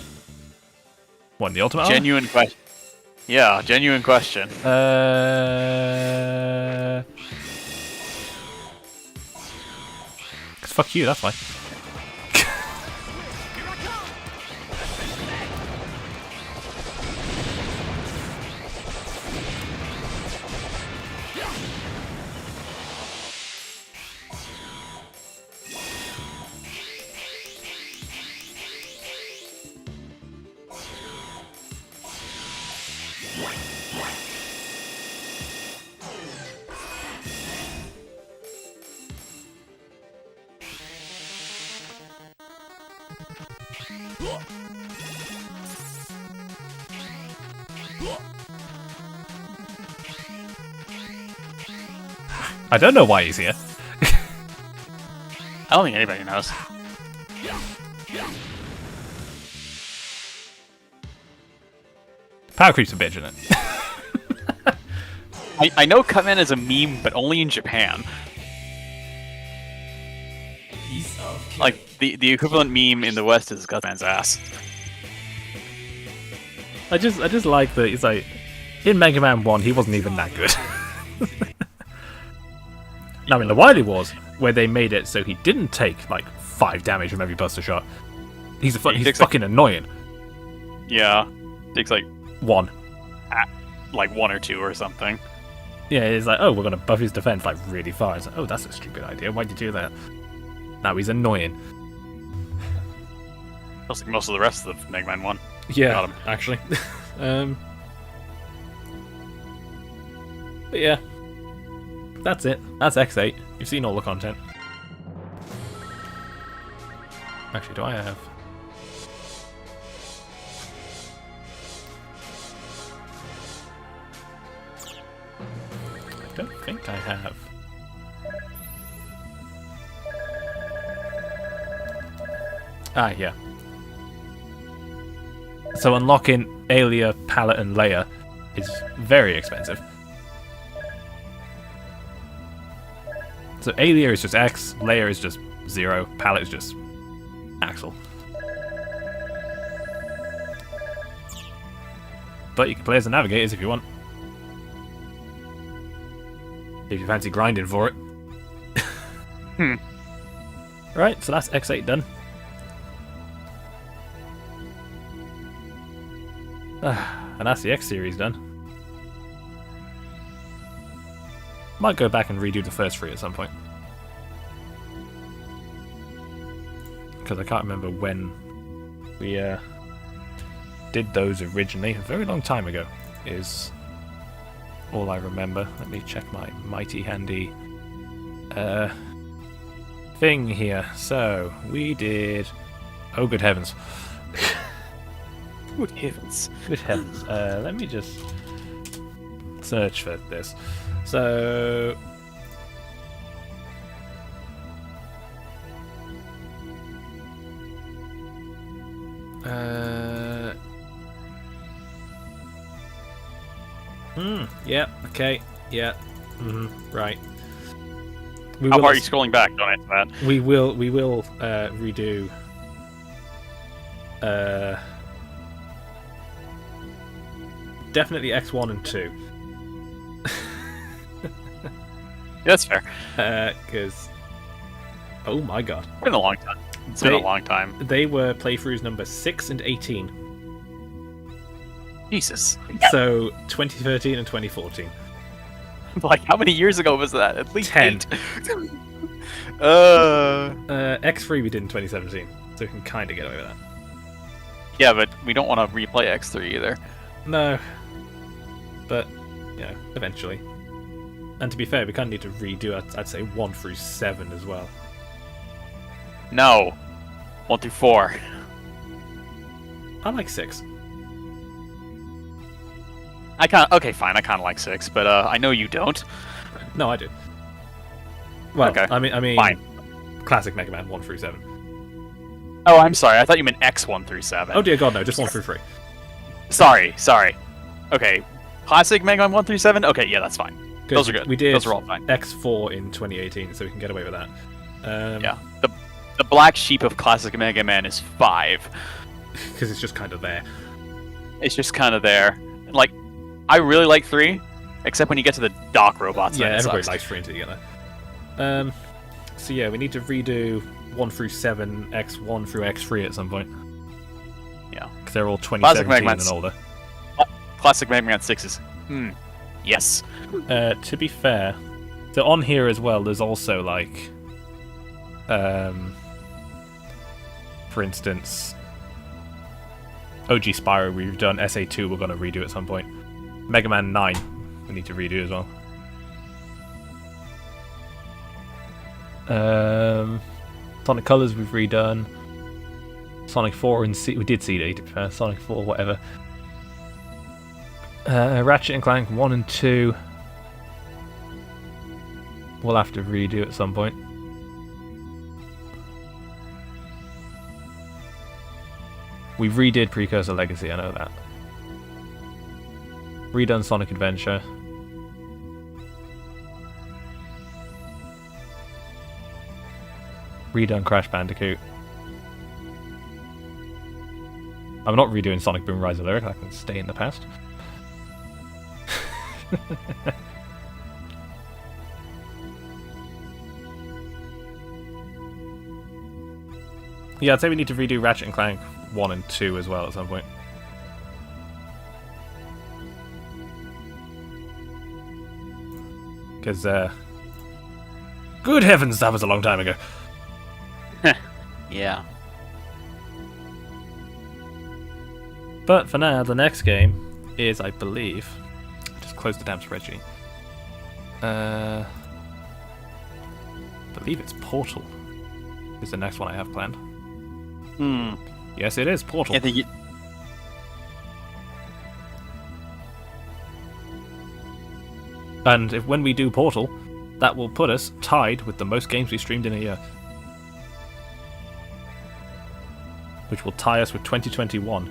What, in the ultimate armor? Genuine question. Yeah, genuine question. Fuck you, that's why. I don't know why he's here. I don't think anybody knows. Power creep's a bitch, isn't it? I know Cutman is a meme, but only in Japan. Piece of cake. Like, the equivalent meme in the West is Cutman's ass. I just like that it's like in Mega Man 1 he wasn't even that good. Now in the Wily Wars, where they made it so he didn't take like 5 damage from every Buster Shot, he's fucking annoying. Yeah, takes like 1. Like 1 or 2 or something. Yeah, it's like, oh, we're gonna buff his defense like really far. It's like, oh, that's a stupid idea. Why'd you do that? Now he's annoying. Looks like most of the rest of the Mega Man 1. Yeah, Got him. actually. But yeah, that's it. That's X8. You've seen all the content. Actually, do I have... I don't think I have. Ah, yeah. So unlocking Aelia, Pallet, and Leia is very expensive. So Aelia is just X, Leia is just 0, Pallet is just Axel. But you can play as the Navigators if you want. If you fancy grinding for it. Right, so that's X8 done. And that's the X series done. Might go back and redo the first 3 at some point. Because I can't remember when we did those originally. A very long time ago is all I remember. Let me check my mighty handy thing here. So, we did... Oh, good heavens. Good heavens. Good heavens. Let me just search for this. So... yeah, okay, yeah, right. How far are you scrolling back? Don't answer that. We will redo... definitely X1 and 2. That's fair. Because... oh my god. It's been a long time. It's been a long time. They were playthroughs number 6 and 18. Jesus. So, 2013 and 2014. Like, how many years ago was that? At least 10. 8. X3 we did in 2017, so we can kind of get away with that. Yeah, but we don't want to replay X3 either. No. But, you know, eventually. And to be fair, we kind of need to redo, I'd say, 1 through 7 as well. No. 1 through 4. I like 6. Okay, fine. I kind of like 6, but I know you don't. No, I do. Well, okay. I mean, fine. Classic Mega Man 1 through 7. Oh, I'm sorry. I thought you meant X 1 through 7. Oh dear God, no, just 1 through 3. Sorry. Okay, Classic Mega Man 1 through 7. Okay, yeah, that's fine. Those are good. We did Those are all fine. X4 in 2018, so we can get away with that. Yeah. The black sheep of Classic Mega Man is 5. Because it's just kind of there. It's just kind of there. Like, I really like 3, except when you get to the dock robots. Yeah, then it everybody sucks. likes 3 until you get there. So yeah, we need to redo 1 through 7, X1 through X3 at some point. Yeah. Because they're all Classic 2017 Mega and Man's- older. Classic Mega Man 6 is... yes. To be fair, so on here as well, there's also like... for instance... OG Spyro we've done, SA2 we're going to redo at some point. Mega Man 9 we need to redo as well. Sonic Colors we've redone. Sonic 4 and we did CD to be fair. Sonic 4, whatever. Ratchet and Clank 1 and 2 we'll have to redo at some point. We redid Precursor Legacy, I know that. Redone Sonic Adventure. Redone Crash Bandicoot. I'm not redoing Sonic Boom Rise of Lyric, I can stay in the past. Yeah, I'd say we need to redo Ratchet and Clank 1 and 2 as well at some point. Because, good heavens, that was a long time ago. Yeah. But for now, the next game is, I believe... Just close the damn spreadsheet. I believe it's Portal. Is the next one I have planned. Yes, it is Portal. I think you... And when we do Portal, that will put us tied with the most games we streamed in a year. Which will tie us with 2021